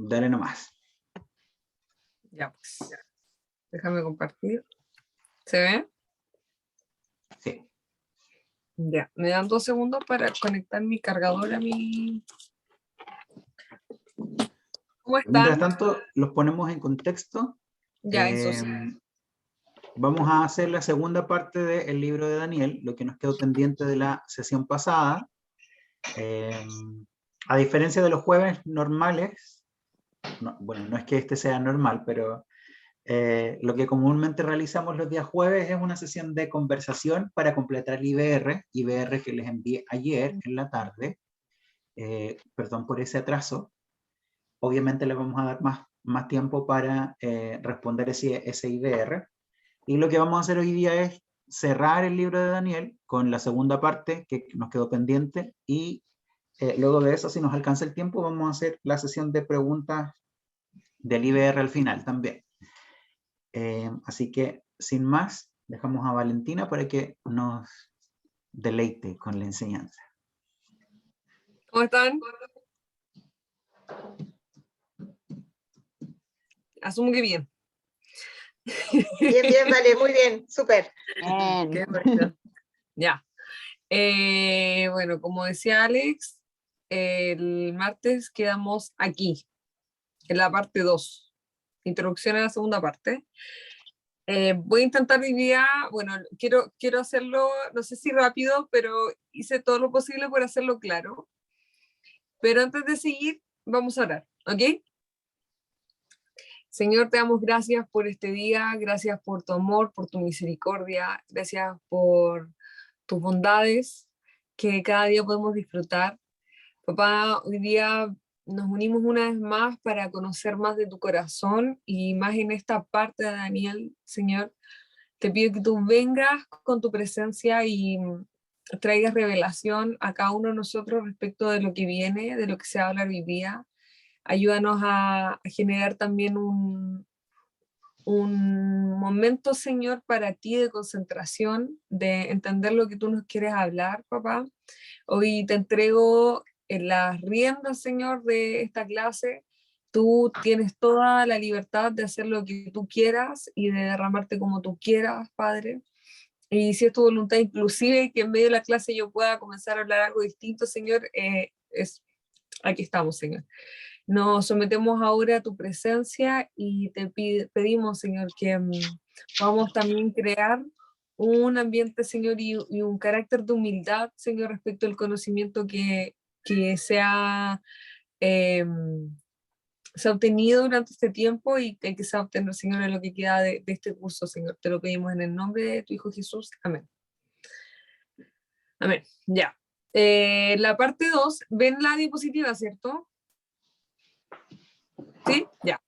dale nomás. Ya, pues. Déjame compartir. ¿Se ve? Sí. Ya, me dan 2 segundos para conectar mi cargador a mi... ¿Cómo Mientras están? tanto, los ponemos en contexto. Ya, eso sí. Vamos a hacer la segunda parte del libro de Daniel, lo que nos quedó pendiente de la sesión pasada. A diferencia de los jueves normales, bueno, no es que este sea normal, pero lo que comúnmente realizamos los días jueves es una sesión de conversación para completar el IBR que les envié ayer en la tarde. Perdón por ese atraso. Obviamente les vamos a dar más tiempo para responder ese IBR. Y lo que vamos a hacer hoy día es cerrar el libro de Daniel con la segunda parte que nos quedó pendiente y luego de eso, si nos alcanza el tiempo, vamos a hacer la sesión de preguntas del IBR al final también. Así que, sin más, dejamos a Valentina para que nos deleite con la enseñanza. ¿Cómo están? Asumo que bien. Bien, bien, vale, muy bien, súper. Qué bueno. Ya. Bueno, como decía Alex, el martes quedamos aquí, en la parte 2. Introducción a la segunda parte. Voy a intentar hoy día, bueno, quiero hacerlo, no sé si rápido, pero hice todo lo posible por hacerlo claro. Pero antes de seguir, vamos a orar, ¿ok? Señor, te damos gracias por este día, gracias por tu amor, por tu misericordia, gracias por tus bondades que cada día podemos disfrutar. Papá, hoy día nos unimos una vez más para conocer más de tu corazón y más en esta parte de Daniel, Señor. Te pido que tú vengas con tu presencia y traigas revelación a cada uno de nosotros respecto de lo que viene, de lo que se va a hablar hoy día. Ayúdanos a generar también un momento, Señor, para ti de concentración, de entender lo que tú nos quieres hablar, papá. Hoy te entrego en las riendas, Señor, de esta clase. Tú tienes toda la libertad de hacer lo que tú quieras y de derramarte como tú quieras, Padre. Y si es tu voluntad, inclusive que en medio de la clase yo pueda comenzar a hablar algo distinto, Señor, aquí estamos, Señor. Nos sometemos ahora a tu presencia y te pedimos, Señor, que podamos también crear un ambiente, Señor, y un carácter de humildad, Señor, respecto al conocimiento que se ha obtenido durante este tiempo y que se va a obtener, Señor, en lo que queda de este curso, Señor. Te lo pedimos en el nombre de tu Hijo Jesús. Amén. Amén. Ya. La parte 2, ven la diapositiva, ¿cierto? ¿Sí? Ya.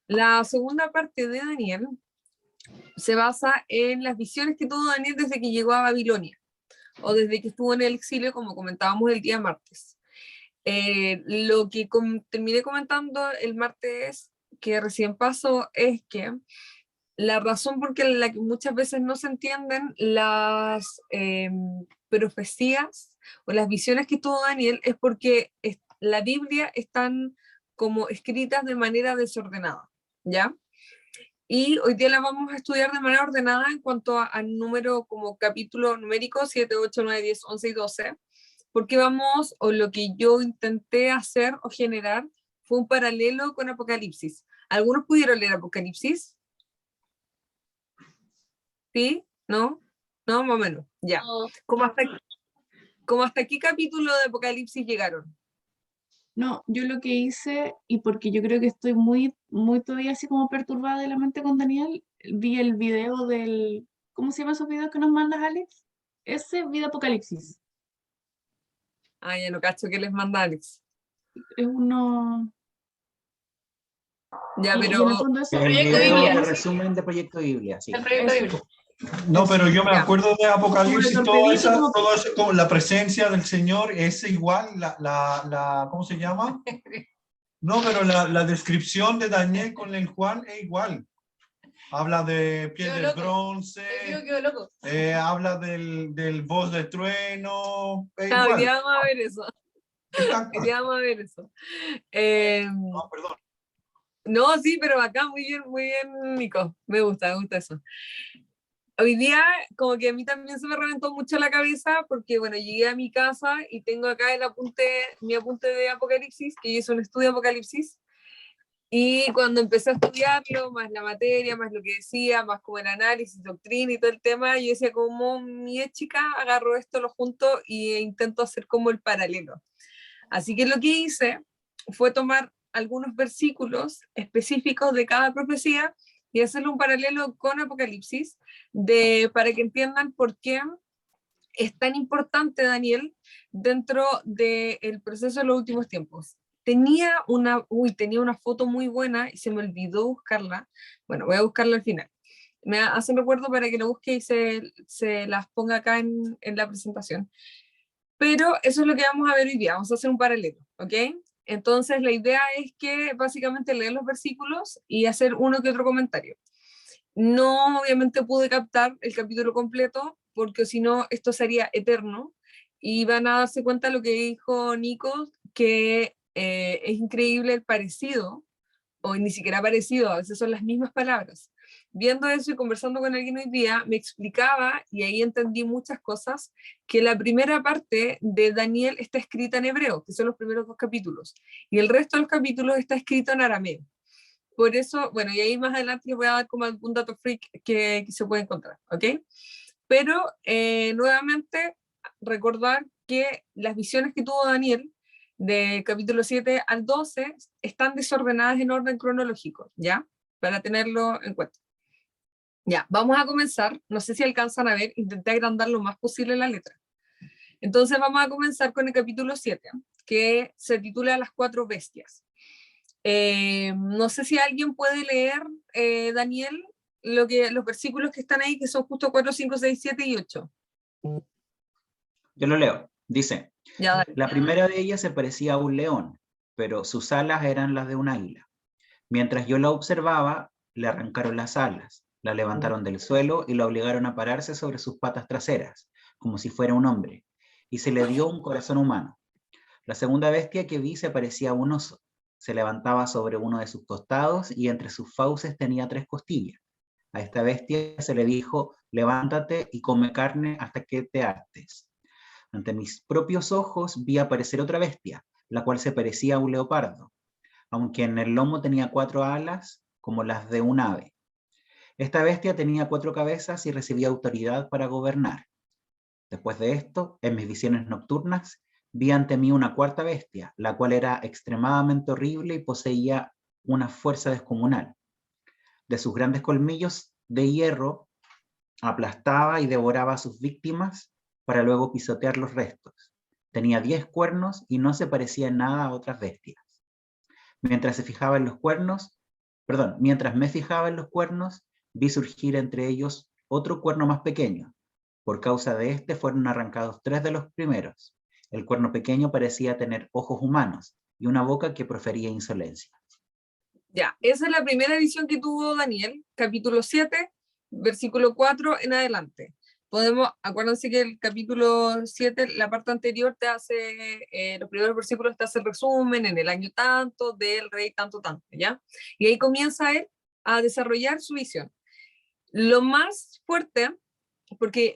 La segunda parte de Daniel se basa en las visiones que tuvo Daniel desde que llegó a Babilonia o desde que estuvo en el exilio, como comentábamos el día martes. Lo que terminé comentando el martes que recién pasó es que la razón por la que muchas veces no se entienden las profecías o las visiones que tuvo Daniel es porque la Biblia están como escritas de manera desordenada, ¿ya? Y hoy día la vamos a estudiar de manera ordenada en cuanto al número como capítulo numérico 7, 8, 9, 10, 11 y 12, porque vamos, o lo que yo intenté hacer o generar fue un paralelo con Apocalipsis. ¿Algunos pudieron leer Apocalipsis? ¿Sí? ¿No? No, más o menos, ya. No, ¿Cómo hasta qué capítulo de Apocalipsis llegaron? no, yo lo que hice, y porque yo creo que estoy muy, muy todavía así como perturbada de la mente con Daniel, vi el video del, ¿cómo se llama esos videos que nos mandas, Alex? Ese video Apocalipsis. Ah, ya no cacho que les manda Alex. Es uno... Ya, y pero... en el fondo eso... El Proyecto video Biblia. de resumen de Proyecto Biblia, sí. El Proyecto Eso. Biblia. No, pero yo me Ya. acuerdo de Apocalipsis, Como todo torpedito, eso, como- como la presencia del Señor es igual, ¿cómo se llama? No, pero la descripción de Daniel con el Juan es igual. Habla de piel Quedó de loco. bronce, El video quedó loco. habla del voz de trueno, es Ah, hoy igual. día vamos a ver eso. Exacto. Hoy día vamos a ver eso. No, perdón. No, sí, pero acá muy bien, Nico. Me gusta eso. Hoy día, como que a mí también se me reventó mucho la cabeza, porque bueno, llegué a mi casa y tengo acá mi apunte de Apocalipsis, que yo hice un estudio de Apocalipsis, y cuando empecé a estudiarlo, más la materia, más lo que decía, más como el análisis, doctrina y todo el tema, yo decía, como mi chica, agarro esto, lo junto e intento hacer como el paralelo. Así que lo que hice fue tomar algunos versículos específicos de cada profecía y hacerle un paralelo con Apocalipsis para que entiendan por qué es tan importante Daniel dentro del proceso de los últimos tiempos. Tenía una foto muy buena y se me olvidó buscarla. Bueno, voy a buscarla al final. Me hacen recuerdo para que lo busque y se las ponga acá en la presentación. Pero eso es lo que vamos a ver hoy día, vamos a hacer un paralelo, ¿ok? Entonces la idea es que básicamente leer los versículos y hacer uno que otro comentario. No obviamente pude captar el capítulo completo, porque si no esto sería eterno, y van a darse cuenta de lo que dijo Nico, que es increíble el parecido, o ni siquiera parecido, a veces son las mismas palabras. Viendo eso y conversando con alguien hoy día, me explicaba, y ahí entendí muchas cosas, que la primera parte de Daniel está escrita en hebreo, que son los primeros 2 capítulos, y el resto de los capítulos está escrito en arameo. Por eso, bueno, y ahí más adelante les voy a dar como algún dato freak que se puede encontrar, ¿ok? Pero nuevamente recordar que las visiones que tuvo Daniel de capítulo 7 al 12 están desordenadas en orden cronológico, ¿ya? Para tenerlo en cuenta. Ya, vamos a comenzar. No sé si alcanzan a ver, intenté agrandar lo más posible la letra. Entonces vamos a comenzar con el capítulo 7, que se titula Las 4 bestias. No sé si alguien puede leer, Daniel, los versículos que están ahí, que son justo 4, 5, 6, 7 y 8. Yo lo leo. Dice, Ya, dale. la primera de ellas se parecía a un león, pero sus alas eran las de un águila. Mientras yo la observaba, le arrancaron las alas, la levantaron del suelo y la obligaron a pararse sobre sus patas traseras, como si fuera un hombre, y se le dio un corazón humano. La segunda bestia que vi se parecía a un oso. Se levantaba sobre uno de sus costados y entre sus fauces tenía 3 costillas. A esta bestia se le dijo, levántate y come carne hasta que te hartes. Ante mis propios ojos vi aparecer otra bestia, la cual se parecía a un leopardo, aunque en el lomo tenía 4 alas como las de un ave. Esta bestia tenía 4 cabezas y recibía autoridad para gobernar. Después de esto, en mis visiones nocturnas, vi ante mí una cuarta bestia, la cual era extremadamente horrible y poseía una fuerza descomunal. De sus grandes colmillos de hierro, aplastaba y devoraba a sus víctimas para luego pisotear los restos. Tenía 10 cuernos y no se parecía en nada a otras bestias. Mientras me fijaba en los cuernos, vi surgir entre ellos otro cuerno más pequeño. Por causa de este fueron arrancados 3 de los primeros. El cuerno pequeño parecía tener ojos humanos y una boca que profería insolencia. Ya, esa es la primera visión que tuvo Daniel, capítulo 7, versículo 4 en adelante. Acuérdense que el capítulo 7, la parte anterior te hace, los primeros versículos te hace el resumen, en el año tanto, del rey tanto, ¿ya? Y ahí comienza él a desarrollar su visión. Lo más fuerte, porque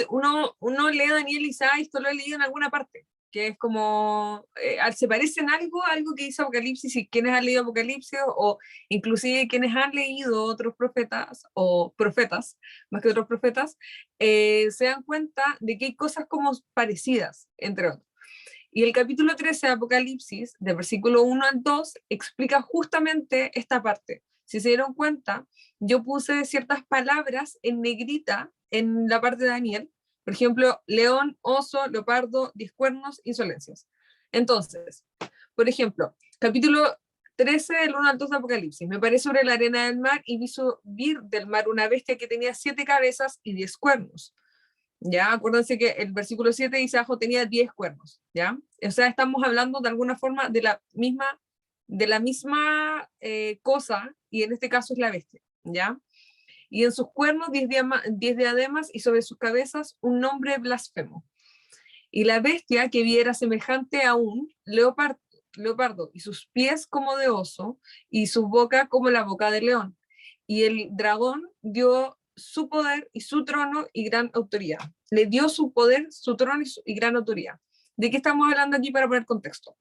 uno lee a Daniel y dice, esto lo he leído en alguna parte, que es como, se parece en algo que dice Apocalipsis, y quienes han leído Apocalipsis, o inclusive quienes han leído otros profetas, o profetas, más que otros profetas, se dan cuenta de que hay cosas como parecidas, entre otros. Y el capítulo 13 de Apocalipsis, del versículo 1 al 2, explica justamente esta parte. Si se dieron cuenta, yo puse ciertas palabras en negrita en la parte de Daniel. Por ejemplo, león, oso, leopardo, 10 cuernos, insolencias. Entonces, por ejemplo, capítulo 13 del 1 al 2 de Apocalipsis. Me paré sobre la arena del mar y vi subir del mar una bestia que tenía 7 cabezas y 10 cuernos. ¿Ya? Acuérdense que el versículo 7 dice abajo tenía 10 cuernos, ¿ya? O sea, estamos hablando de alguna forma de la misma cosa, y en este caso es la bestia, ¿ya? Y en sus cuernos 10 diademas y sobre sus cabezas un nombre blasfemo. Y la bestia que vi era semejante a un leopardo, leopardo, y sus pies como de oso, y su boca como la boca de león. Y el dragón dio su poder y su trono y gran autoridad. Le dio su poder, su trono y gran autoridad. ¿De qué estamos hablando aquí para poner contexto?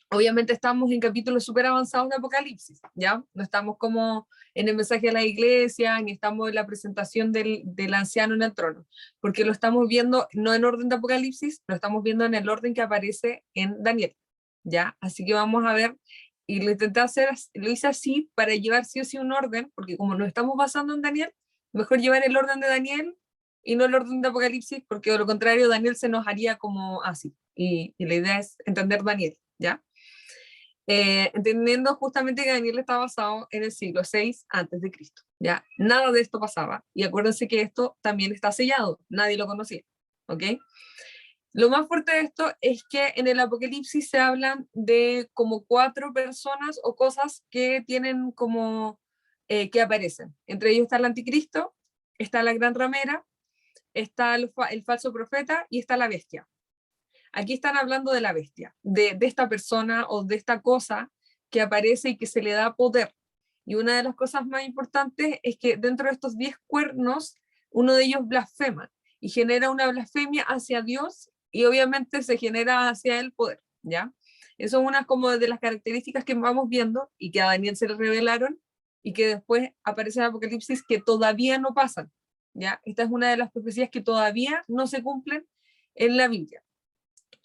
Obviamente estamos en capítulos súper avanzados de Apocalipsis, ¿ya? No estamos como en el mensaje a la iglesia, ni estamos en la presentación del anciano en el trono, porque lo estamos viendo no en orden de Apocalipsis, lo estamos viendo en el orden que aparece en Daniel, ¿ya? Así que vamos a ver, y lo intenté hacer, lo hice así para llevar sí o sí un orden, porque como nos estamos basando en Daniel, mejor llevar el orden de Daniel y no el orden de Apocalipsis, porque de lo contrario Daniel se nos haría como así, y la idea es entender Daniel, ¿ya? Entendiendo justamente que Daniel está basado en el siglo VI antes de Cristo, ¿ya? Nada de esto pasaba, y acuérdense que esto también está sellado, nadie lo conocía, ¿ok? Lo más fuerte de esto es que en el Apocalipsis se hablan de como 4 personas o cosas que tienen como, que aparecen. Entre ellos está el anticristo, está la gran ramera, está el falso profeta y está la bestia. Aquí están hablando de la bestia, de esta persona o de esta cosa que aparece y que se le da poder. Y una de las cosas más importantes es que dentro de estos 10 cuernos, uno de ellos blasfema y genera una blasfemia hacia Dios y obviamente se genera hacia el poder, ¿ya? Eso es una como de las características que vamos viendo y que a Daniel se le revelaron y que después aparece en Apocalipsis que todavía no pasan, ¿ya? Esta es una de las profecías que todavía no se cumplen en la Biblia.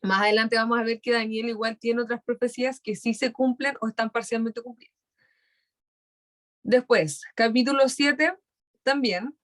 Más adelante vamos a ver que Daniel igual tiene otras profecías que sí se cumplen o están parcialmente cumplidas. Después, capítulo 7, también,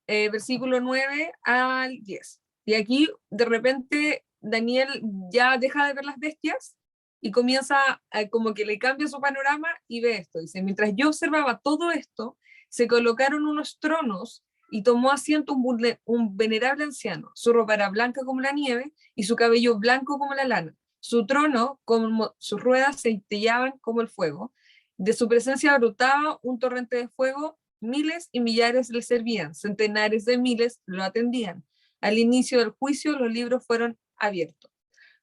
versículo 9 al 10. Y aquí, de repente, Daniel ya deja de ver las bestias y comienza como que le cambia su panorama y ve esto. Dice, mientras yo observaba todo esto, se colocaron unos tronos y tomó asiento un venerable anciano. Su ropa era blanca como la nieve y su cabello blanco como la lana. Su trono, como sus ruedas, centellaban como el fuego. De su presencia brotaba un torrente de fuego. Miles y millares le servían, centenares de miles lo atendían. Al inicio del juicio, los libros fueron abiertos.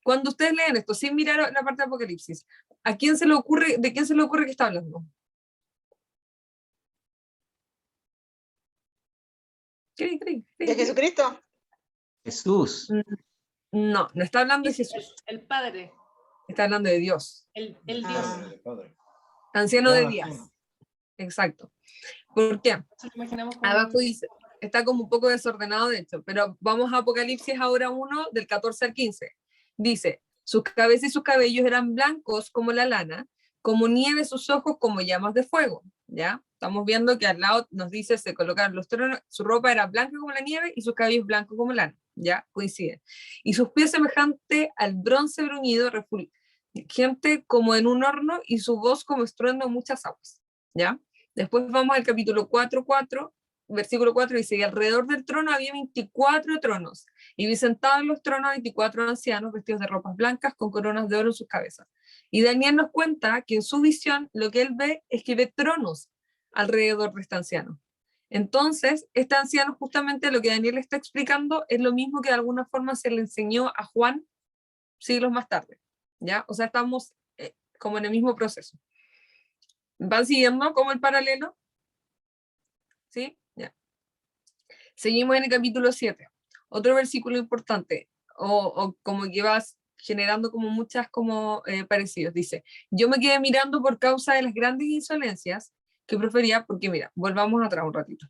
Cuando ustedes leen esto, sin mirar la parte de Apocalipsis, ¿a quién se le ocurre, de quién se le ocurre que está hablando? ¿De Jesucristo? Jesús. No, no está hablando de Jesús. El Padre, Está hablando de Dios. el Dios. Ah. Anciano Ya, de sí. días. Exacto. ¿Por qué? Eso lo imaginamos como Abajo dice, está como un poco desordenado de hecho, pero vamos a Apocalipsis ahora 1, del 14 al 15. Dice, sus cabezas y sus cabellos eran blancos como la lana, como nieve sus ojos como llamas de fuego, ¿ya? Estamos viendo que al lado nos dice, se colocaron los tronos, su ropa era blanca como la nieve y sus cabellos blancos como lana, ¿ya? Coinciden. Y sus pies semejante al bronce bruñido, gente como en un horno y su voz como estruendo muchas aguas, ¿ya? Después vamos al capítulo 4:4, versículo 4, dice, y alrededor del trono había 24 tronos, y vi sentados en los tronos 24 ancianos vestidos de ropas blancas con coronas de oro en sus cabezas. Y Daniel nos cuenta que en su visión lo que él ve es que ve tronos alrededor de este anciano. Entonces, este anciano, justamente lo que Daniel está explicando, es lo mismo que de alguna forma se le enseñó a Juan siglos más tarde, ¿ya? O sea, estamos como en el mismo proceso. ¿Van siguiendo como el paralelo? ¿Sí? Ya. Seguimos en el capítulo 7. Otro versículo importante, o como que vas generando como muchas como parecidos. Dice, yo me quedé mirando por causa de las grandes insolencias que prefería, porque mira, volvamos atrás un ratito.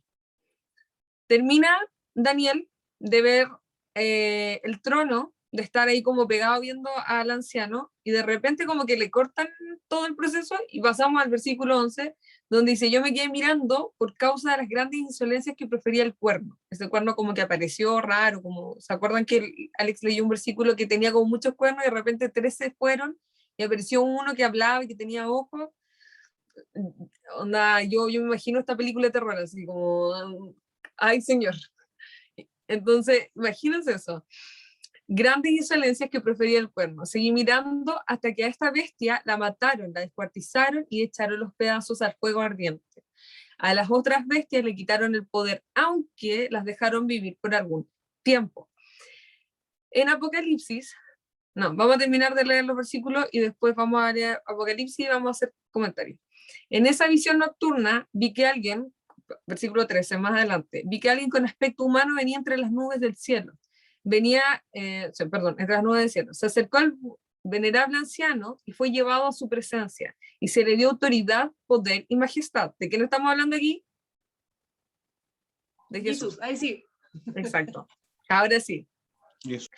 Termina Daniel de ver el trono, de estar ahí como pegado viendo al anciano, y de repente como que le cortan todo el proceso y pasamos al versículo 11, donde dice, yo me quedé mirando por causa de las grandes insolencias que prefería el cuerno. Ese cuerno como que apareció raro, como, ¿se acuerdan que Alex leyó un versículo que tenía como muchos cuernos y de repente 13 fueron y apareció uno que hablaba y que tenía ojos? Onda, yo me imagino esta película de terror, así como, ay señor. Entonces, imagínense eso. Grandes insolencias que prefería el cuerno. Seguí mirando hasta que a esta bestia la mataron, la descuartizaron y echaron los pedazos al fuego ardiente. A las otras bestias le quitaron el poder, aunque las dejaron vivir por algún tiempo. En Apocalipsis No, vamos a terminar de leer los versículos y después vamos a leer Apocalipsis y vamos a hacer comentarios. En esa visión nocturna vi que alguien, versículo 13, más adelante, vi que alguien con aspecto humano venía entre las nubes del cielo. Entre las nubes del cielo. Se acercó al venerable anciano y fue llevado a su presencia y se le dio autoridad, poder y majestad. ¿De quién estamos hablando aquí? De Jesús. Jesús, ahí sí. Exacto. Ahora sí. Eso.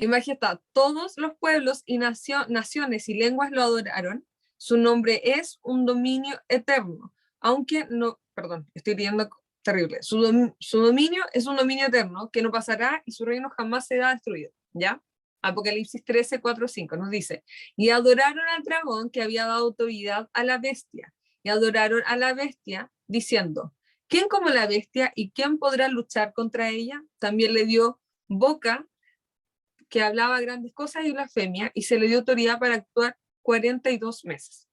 Y majestad, todos los pueblos y naciones y lenguas lo adoraron. Su nombre es un dominio eterno, aunque no, perdón, estoy leyendo terrible. Su dominio es un dominio eterno que no pasará y su reino jamás será destruido. ¿Ya? Apocalipsis 13, 4, 5 nos dice, y adoraron al dragón que había dado autoridad a la bestia, y adoraron a la bestia diciendo, ¿quién como la bestia y quién podrá luchar contra ella? También le dio boca que hablaba grandes cosas y blasfemia, y se le dio autoridad para actuar 42 meses.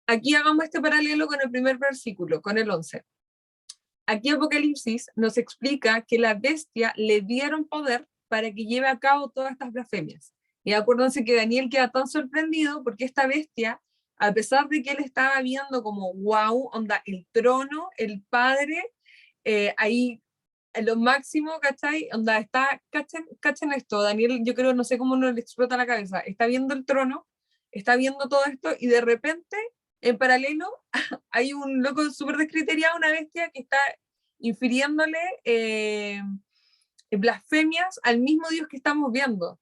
Aquí hagamos este paralelo con el primer versículo, con el 11. Aquí Apocalipsis nos explica que la bestia le dieron poder para que lleve a cabo todas estas blasfemias. Y acuérdense que Daniel queda tan sorprendido porque esta bestia, a pesar de que él estaba viendo como, wow, onda, el trono, el padre, ahí en lo máximo, ¿cachai? Onda, está, cachen esto, Daniel, yo creo, no sé cómo no le explota la cabeza, está viendo el trono, está viendo todo esto, y de repente, en paralelo, hay un loco súper descriteriado, una bestia que está infiriéndole blasfemias al mismo Dios que estamos viendo.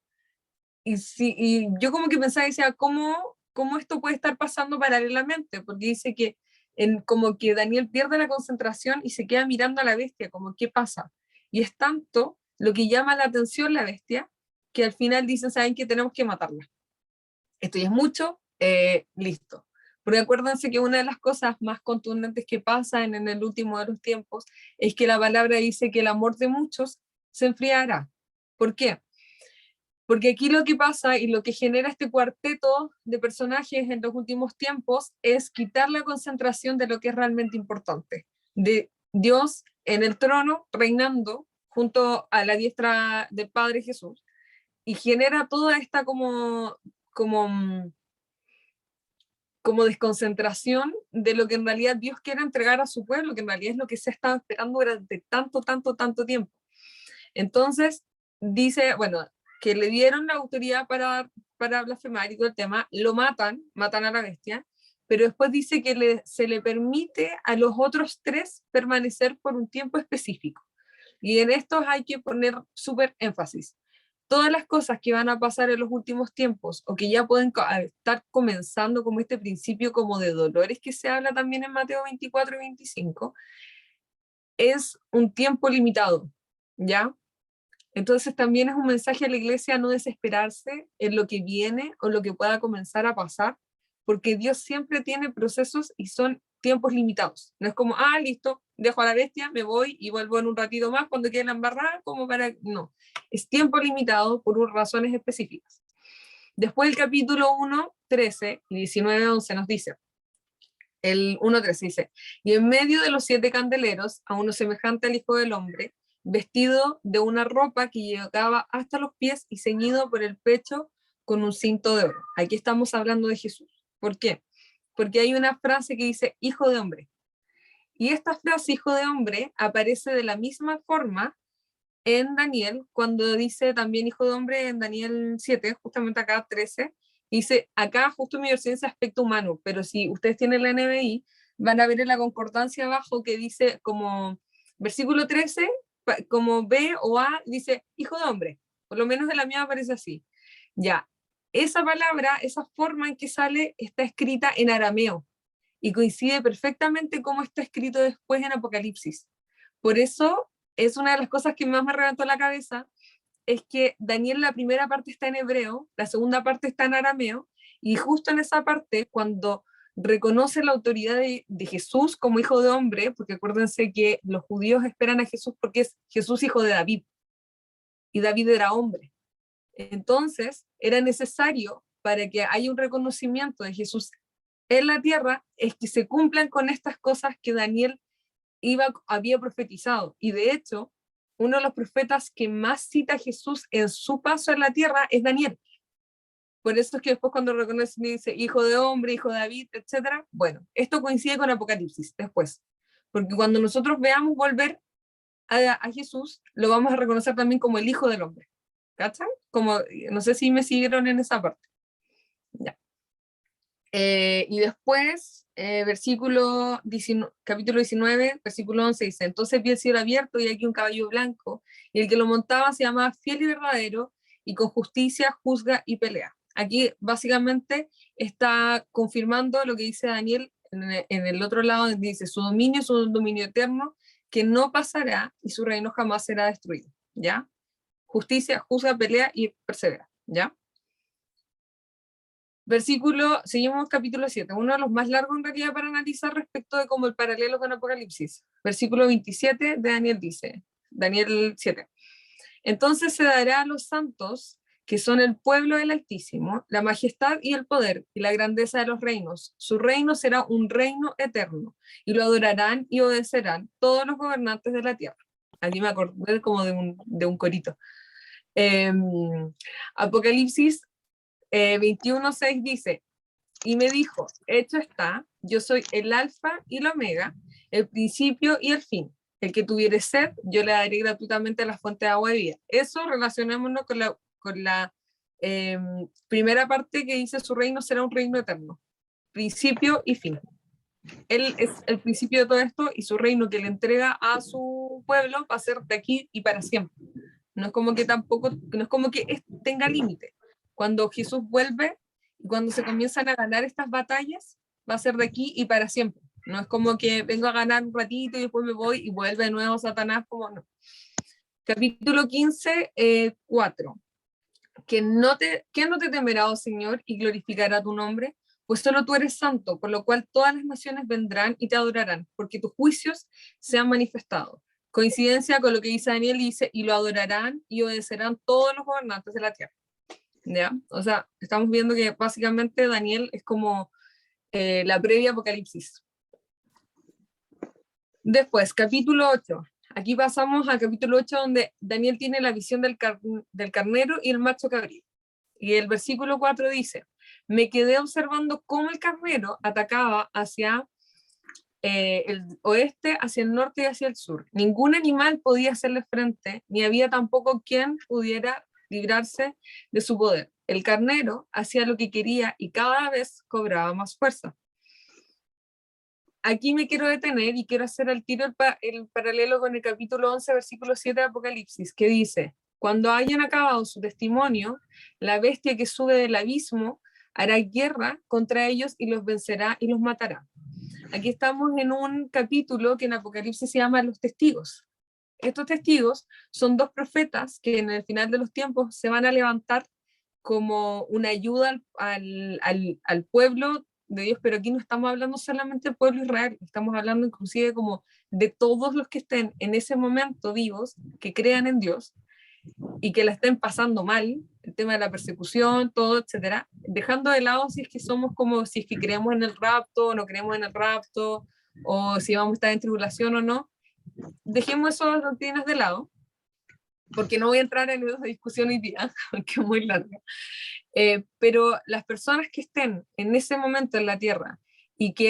Y yo como que pensaba, decía, ¿cómo esto puede estar pasando paralelamente? Porque dice que como que Daniel pierde la concentración y se queda mirando a la bestia, como ¿qué pasa? Y es tanto lo que llama la atención la bestia, que al final dicen, ¿saben qué? Tenemos que matarla. Esto ya es mucho, listo. Porque acuérdense que una de las cosas más contundentes que pasan en el último de los tiempos es que la palabra dice que el amor de muchos se enfriará. ¿Por qué? Porque aquí lo que pasa y lo que genera este cuarteto de personajes en los últimos tiempos es quitar la concentración de lo que es realmente importante. De Dios en el trono, reinando junto a la diestra del Padre Jesús. Y genera toda esta como desconcentración de lo que en realidad Dios quiere entregar a su pueblo, que en realidad es lo que se ha estado esperando durante tanto tiempo. Entonces, dice, bueno, que le dieron la autoridad para blasfemar y todo el tema, lo matan a la bestia, pero después dice que se le permite a los otros 3 permanecer por un tiempo específico. Y en estos hay que poner súper énfasis. Todas las cosas que van a pasar en los últimos tiempos o que ya pueden estar comenzando, como este principio como de dolores que se habla también en Mateo 24 y 25, es un tiempo limitado, ¿ya? Entonces también es un mensaje a la iglesia a no desesperarse en lo que viene o lo que pueda comenzar a pasar, porque Dios siempre tiene procesos y son tiempos limitados. No es como, listo, dejo a la bestia, me voy y vuelvo en un ratito más cuando quede la embarrada, como para... No, es tiempo limitado por razones específicas. Después el capítulo 1, 13 y 19, 11 nos dice, el 1.13 dice, y en medio de los 7 candeleros, a uno semejante al Hijo del Hombre, vestido de una ropa que llegaba hasta los pies y ceñido por el pecho con un cinto de oro. Aquí estamos hablando de Jesús. ¿Por qué? Porque hay una frase que dice Hijo de Hombre. Y esta frase Hijo de Hombre aparece de la misma forma en Daniel, cuando dice también Hijo de Hombre en Daniel 7, justamente acá 13, dice, acá justo mi versión dice aspecto humano, pero si ustedes tienen la NBI, van a ver en la concordancia abajo que dice como versículo 13, como B o A, dice Hijo de Hombre, por lo menos de la mía aparece así. Ya, esa palabra, esa forma en que sale, está escrita en arameo, y coincide perfectamente como está escrito después en Apocalipsis. Por eso es una de las cosas que más me reventó la cabeza, es que Daniel la primera parte está en hebreo, la segunda parte está en arameo, y justo en esa parte, cuando reconoce la autoridad de Jesús como hijo de hombre, porque acuérdense que los judíos esperan a Jesús porque es Jesús hijo de David, y David era hombre. Entonces, era necesario para que haya un reconocimiento de Jesús en la tierra, es que se cumplan con estas cosas que Daniel había profetizado. Y de hecho, uno de los profetas que más cita a Jesús en su paso en la tierra es Daniel. Por eso es que después cuando reconoce y dice hijo de hombre, hijo de David, etc. Bueno, esto coincide con Apocalipsis después. Porque cuando nosotros veamos volver a Jesús, lo vamos a reconocer también como el hijo del hombre. ¿Cachan? Como, no sé si me siguieron en esa parte. Ya. Y después, capítulo 19, versículo 11 dice, entonces vi el cielo abierto y aquí un caballo blanco, y el que lo montaba se llamaba Fiel y Verdadero, y con justicia juzga y pelea. Aquí básicamente está confirmando lo que dice Daniel en el otro lado, donde dice, su dominio es un dominio eterno que no pasará y su reino jamás será destruido. ¿Ya? Justicia, juzga, pelea y persevera. ¿Ya? Seguimos capítulo 7, uno de los más largos en realidad para analizar respecto de como el paralelo con Apocalipsis. Versículo 27 de Daniel dice, Daniel 7. Entonces se dará a los santos, que son el pueblo del Altísimo, la majestad y el poder y la grandeza de los reinos. Su reino será un reino eterno, y lo adorarán y obedecerán todos los gobernantes de la tierra. Aquí me acordé como de un corito. Apocalipsis 21:6 dice, y me dijo, hecho está, yo soy el alfa y el omega, el principio y el fin. El que tuviere sed, yo le daré gratuitamente la fuente de agua de vida. Eso relacionémonos con la primera parte que dice su reino será un reino eterno. Principio y fin. Él es el principio de todo esto y su reino que le entrega a su pueblo va a ser de aquí y para siempre. No es como que tenga límite. Cuando Jesús vuelve y cuando se comienzan a ganar estas batallas, va a ser de aquí y para siempre. No es como que vengo a ganar un ratito y después me voy y vuelve de nuevo Satanás, como no. Capítulo 15, 4. ¿Quién no te temerá, oh Señor, y glorificará tu nombre? Pues solo tú eres santo, por lo cual todas las naciones vendrán y te adorarán, porque tus juicios se han manifestado. Coincidencia con lo que dice Daniel, dice, y lo adorarán y obedecerán todos los gobernantes de la tierra. ¿Ya? O sea, estamos viendo que básicamente Daniel es como la previa Apocalipsis. Después, capítulo 8. Aquí pasamos al capítulo 8 donde Daniel tiene la visión del carnero y el macho cabrío. Y el versículo 4 dice, me quedé observando cómo el carnero atacaba hacia el oeste, hacia el norte y hacia el sur. Ningún animal podía hacerle frente, ni había tampoco quien pudiera librarse de su poder. El carnero hacía lo que quería y cada vez cobraba más fuerza. Aquí me quiero detener y quiero hacer al tiro el paralelo con el capítulo 11, versículo 7 de Apocalipsis, que dice, cuando hayan acabado su testimonio, la bestia que sube del abismo hará guerra contra ellos y los vencerá y los matará. Aquí estamos en un capítulo que en Apocalipsis se llama Los Testigos. Estos testigos son dos profetas que en el final de los tiempos se van a levantar como una ayuda al pueblo de Dios, pero aquí no estamos hablando solamente del pueblo de Israel, estamos hablando inclusive como de todos los que estén en ese momento vivos, que crean en Dios y que la estén pasando mal, el tema de la persecución, todo, etcétera, dejando de lado si es que creemos en el rapto o no creemos en el rapto, o si vamos a estar en tribulación o no, dejemos esas doctrinas de lado, porque no voy a entrar en esa discusión hoy día, porque es muy larga. Pero las personas que estén en ese momento en la tierra y que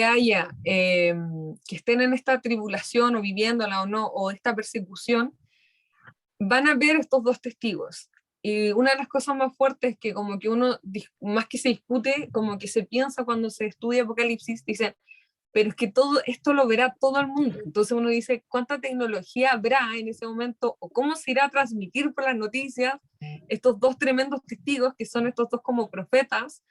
estén en esta tribulación o viviéndola o no, o esta persecución, van a ver estos dos testigos. Y una de las cosas más fuertes es que como que uno, más que se discute, como que se piensa cuando se estudia Apocalipsis, dicen, pero es que todo esto lo verá todo el mundo. Entonces uno dice, ¿cuánta tecnología habrá en ese momento? ¿O cómo se irá a transmitir por las noticias estos dos tremendos testigos que son estos dos como profetas?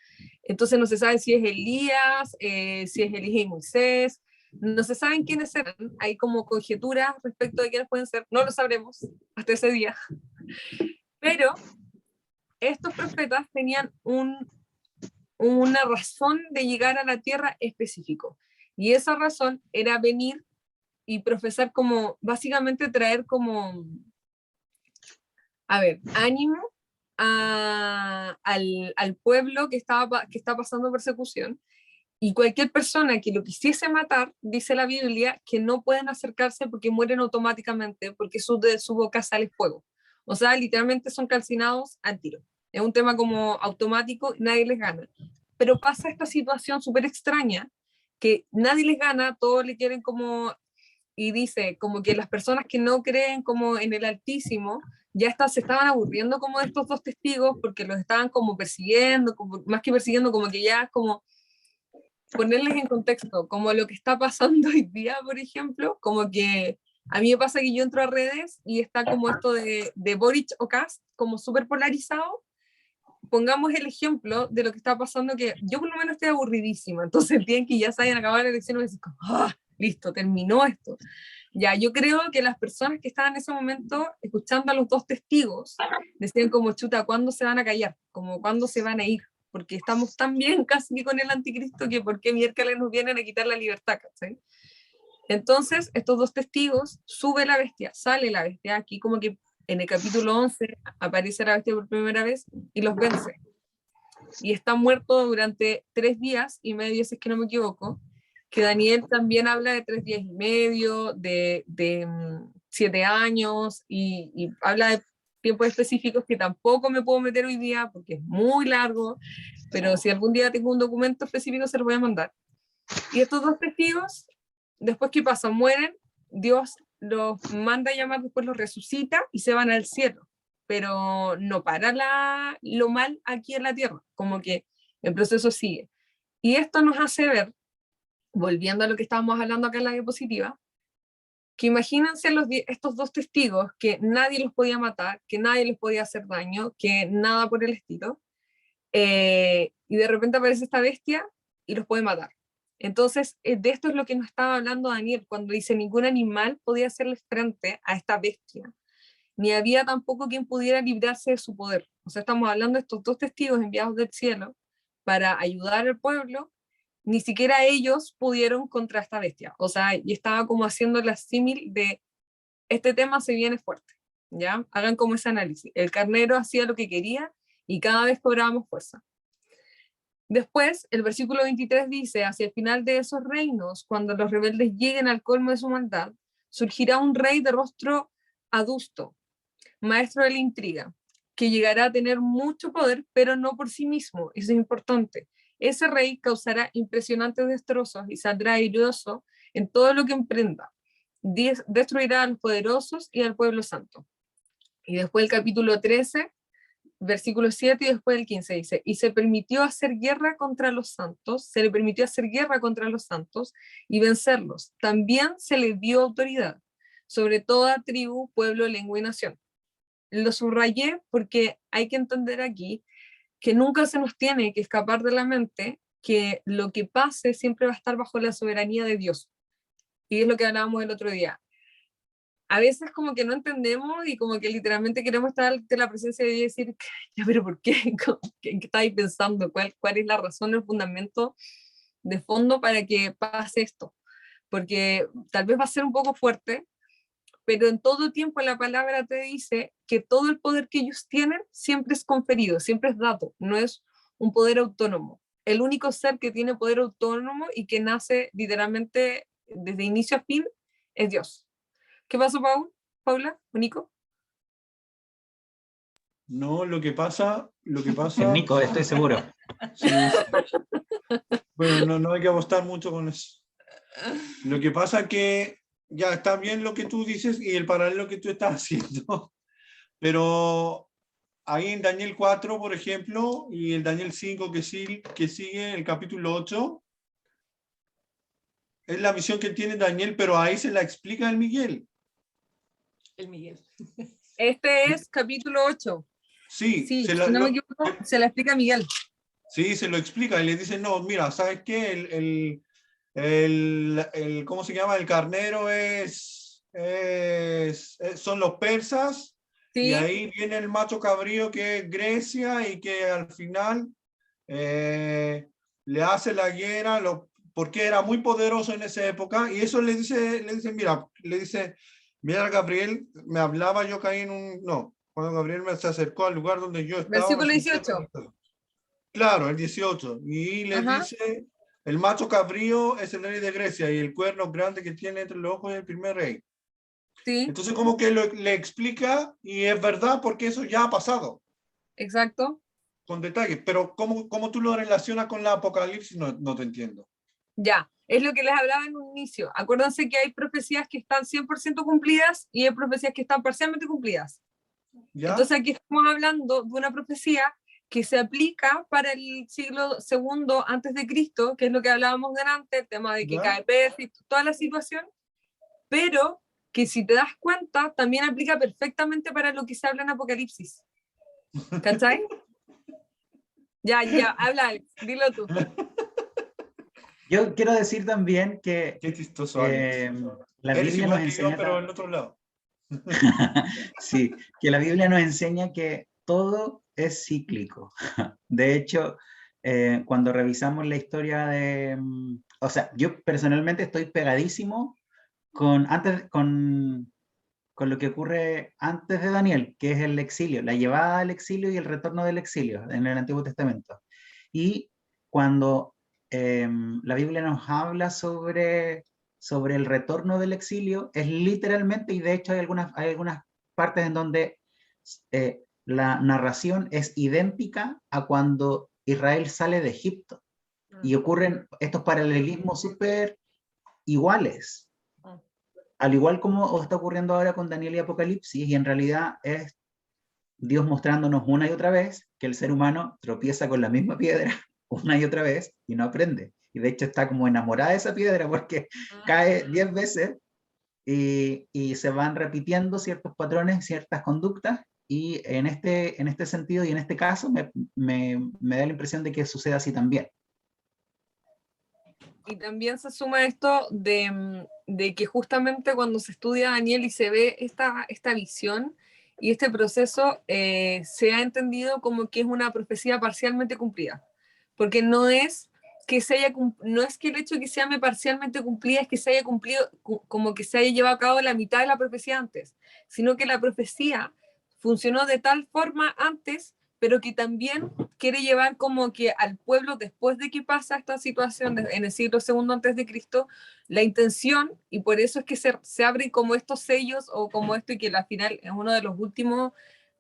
Entonces no se sabe si es Elías, si es Elías y Moisés, no se saben quiénes serán, hay como conjeturas respecto de quiénes pueden ser, no lo sabremos hasta ese día. Pero estos profetas tenían una razón de llegar a la tierra específico. Y esa razón era venir y profesar como, básicamente traer como, ánimo al pueblo que está pasando persecución Y cualquier persona que lo quisiese matar, dice la Biblia, que no pueden acercarse porque mueren automáticamente, porque de su boca sale fuego. O sea, literalmente son calcinados al tiro. Es un tema como automático, nadie les gana. Pero pasa esta situación súper extraña, que nadie les gana, todos le quieren como, y dice, como que las personas que no creen como en el Altísimo, ya se estaban aburriendo como de estos dos testigos, porque los estaban como persiguiendo, como, más que persiguiendo, como que ya como ponerles en contexto, como lo que está pasando hoy día, por ejemplo, como que a mí me pasa que yo entro a redes y está como esto de Boric o Kast, como súper polarizado. Pongamos el ejemplo de lo que está pasando, que yo por lo menos estoy aburridísima, entonces el día en que ya se hayan acabado las elecciones, me decís como, ¡ah! Listo, terminó esto. Ya, yo creo que las personas que estaban en ese momento escuchando a los dos testigos decían como, chuta, ¿cuándo se van a callar? Como, ¿cuándo se van a ir? Porque estamos tan bien casi que con el anticristo que por qué miércoles nos vienen a quitar la libertad, ¿sí? Entonces, estos dos testigos, sube la bestia, sale la bestia, aquí como que en el capítulo 11 aparece la bestia por primera vez y los vence. Y está muerto durante 3 días y medio, si es que no me equivoco, que Daniel también habla de 3 días y medio, de 7 años, y habla de tiempos específicos que tampoco me puedo meter hoy día porque es muy largo, pero si algún día tengo un documento específico se lo voy a mandar. Y estos dos testigos, después ¿qué pasa? Mueren, Dios los manda a llamar, después los resucita y se van al cielo, pero no para lo mal aquí en la tierra, como que el proceso sigue. Y esto nos hace ver, volviendo a lo que estábamos hablando acá en la diapositiva, que imagínense estos dos testigos que nadie los podía matar, que nadie les podía hacer daño, que nada por el estilo, y de repente aparece esta bestia y los puede matar. Entonces, de esto es lo que nos estaba hablando Daniel, cuando dice ningún animal podía hacerle frente a esta bestia, ni había tampoco quien pudiera librarse de su poder. O sea, estamos hablando de estos dos testigos enviados del cielo para ayudar al pueblo, ni siquiera ellos pudieron contra esta bestia. O sea, y estaba como haciendo la símil de este tema se viene fuerte, ¿ya? Hagan como ese análisis. El carnero hacía lo que quería y cada vez cobrábamos fuerza. Después, el versículo 23 dice, hacia el final de esos reinos, cuando los rebeldes lleguen al colmo de su maldad, surgirá un rey de rostro adusto, maestro de la intriga, que llegará a tener mucho poder, pero no por sí mismo, eso es importante. Ese rey causará impresionantes destrozos y saldrá airoso en todo lo que emprenda. Destruirá a los poderosos y al pueblo santo. Y después el capítulo 13, versículo 7 y después el 15 dice, y se permitió hacer guerra contra los santos, se le permitió hacer guerra contra los santos y vencerlos. También se le dio autoridad sobre toda tribu, pueblo, lengua y nación. Lo subrayé porque hay que entender aquí que nunca se nos tiene que escapar de la mente que lo que pase siempre va a estar bajo la soberanía de Dios. Y es lo que hablábamos el otro día. A veces como que no entendemos y como que literalmente queremos estar ante la presencia de Dios y decir, ya, pero ¿por qué? ¿Qué estáis pensando? ¿Cuál es la razón, el fundamento de fondo para que pase esto? Porque tal vez va a ser un poco fuerte, pero en todo tiempo la palabra te dice que todo el poder que ellos tienen siempre es conferido, siempre es dado, no es un poder autónomo. El único ser que tiene poder autónomo y que nace literalmente desde inicio a fin es Dios. ¿Qué pasó, Paula? ¿O Nico? No, lo que pasa... Es Nico, estoy seguro. Sí, sí. Bueno, no hay que apostar mucho con eso. Lo que pasa es que ya está bien lo que tú dices y el paralelo que tú estás haciendo, pero ahí en Daniel 4, por ejemplo, y el Daniel 5 que sigue, el capítulo 8, es la visión que tiene Daniel, pero ahí se la explica el Miguel. El Miguel. Este es capítulo 8. Sí, Sí, si no me equivoco, se la explica Miguel. Sí, se lo explica y le dice, no, mira, ¿sabes qué? ¿Cómo se llama? El carnero son los persas, ¿Sí? y ahí viene el macho cabrío que es Grecia y que al final le hace la guerra porque era muy poderoso en esa época, y eso le dice, mira, Gabriel, me hablaba, yo caí cuando Gabriel se acercó al lugar donde yo estaba. Versículo 18. Claro, el 18. Y le Ajá. dice, El macho cabrío es el rey de Grecia y el cuerno grande que tiene entre los ojos es el primer rey. Sí, Entonces como que le explica y es verdad porque eso ya ha pasado exacto. con detalle, pero ¿cómo tú lo relacionas con la Apocalipsis? No te entiendo. Ya, es lo que les hablaba en un inicio. Acuérdense que hay profecías que están 100% cumplidas y hay profecías que están parcialmente cumplidas. ¿Ya? Entonces aquí estamos hablando de una profecía que se aplica para el siglo II antes de Cristo, que es lo que hablábamos delante, el tema de que ¿Ya? cae Pérez, toda la situación, pero que si te das cuenta, también aplica perfectamente para lo que se habla en Apocalipsis. ¿Cachai? Ya, habla, Alex, dilo tú. Yo quiero decir también que Qué chistoso, Alex. la Eres Biblia nos igual que yo, enseña, pero en otro lado. sí, que la Biblia nos enseña que todo es cíclico. De hecho, cuando revisamos la historia o sea, yo personalmente estoy pegadísimo con lo que ocurre antes de Daniel, que es el exilio, la llevada al exilio y el retorno del exilio en el Antiguo Testamento. Y cuando la Biblia nos habla sobre el retorno del exilio, es literalmente, y de hecho hay algunas partes en donde la narración es idéntica a cuando Israel sale de Egipto. Y ocurren estos paralelismos súper iguales, al igual como está ocurriendo ahora con Daniel y Apocalipsis, y en realidad es Dios mostrándonos una y otra vez que el ser humano tropieza con la misma piedra una y otra vez y no aprende. Y de hecho está como enamorada de esa piedra porque cae 10 veces y se van repitiendo ciertos patrones, ciertas conductas, y en este sentido y en este caso me da la impresión de que sucede así también. Y también se suma esto de que justamente cuando se estudia Daniel y se ve esta visión y este proceso, se ha entendido como que es una profecía parcialmente cumplida. Porque no es que el hecho de que se llame parcialmente cumplida es que se haya cumplido, como que se haya llevado a cabo la mitad de la profecía antes, sino que la profecía funcionó de tal forma antes, pero que también quiere llevar como que al pueblo, después de que pasa esta situación en el siglo II antes de Cristo, la intención, y por eso es que se abren como estos sellos o como esto, y que al final es uno de los últimos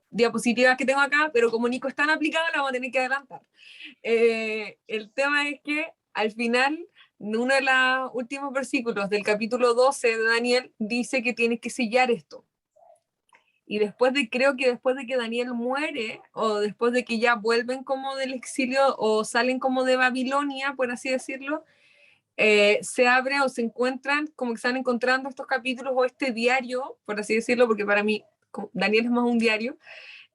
diapositivas que tengo acá, pero como Nico es tan aplicado, la vamos a tener que adelantar. El tema es que al final, uno de los últimos versículos del capítulo 12 de Daniel dice que tienes que sellar esto. Y creo que después de que Daniel muere, o después de que ya vuelven como del exilio, o salen como de Babilonia, por así decirlo, se abre o se encuentran, como que están encontrando estos capítulos o este diario, por así decirlo, porque para mí Daniel es más un diario,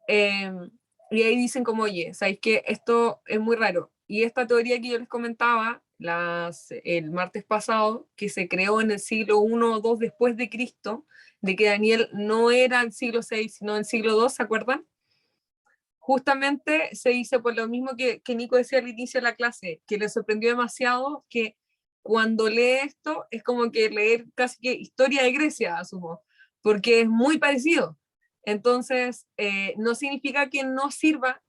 y ahí dicen como, oye, ¿sabéis que esto es muy raro? Y esta teoría que yo les comentaba el martes pasado, que se creó en el siglo I o II después de Cristo, de que Daniel no era el siglo VI, sino el siglo II, ¿se acuerdan? Justamente se dice por lo mismo que Nico decía al inicio de la clase, que le sorprendió demasiado que cuando lee esto es como que leer casi que historia de Grecia, asumo, porque es muy parecido. Entonces, no significa que no sirva,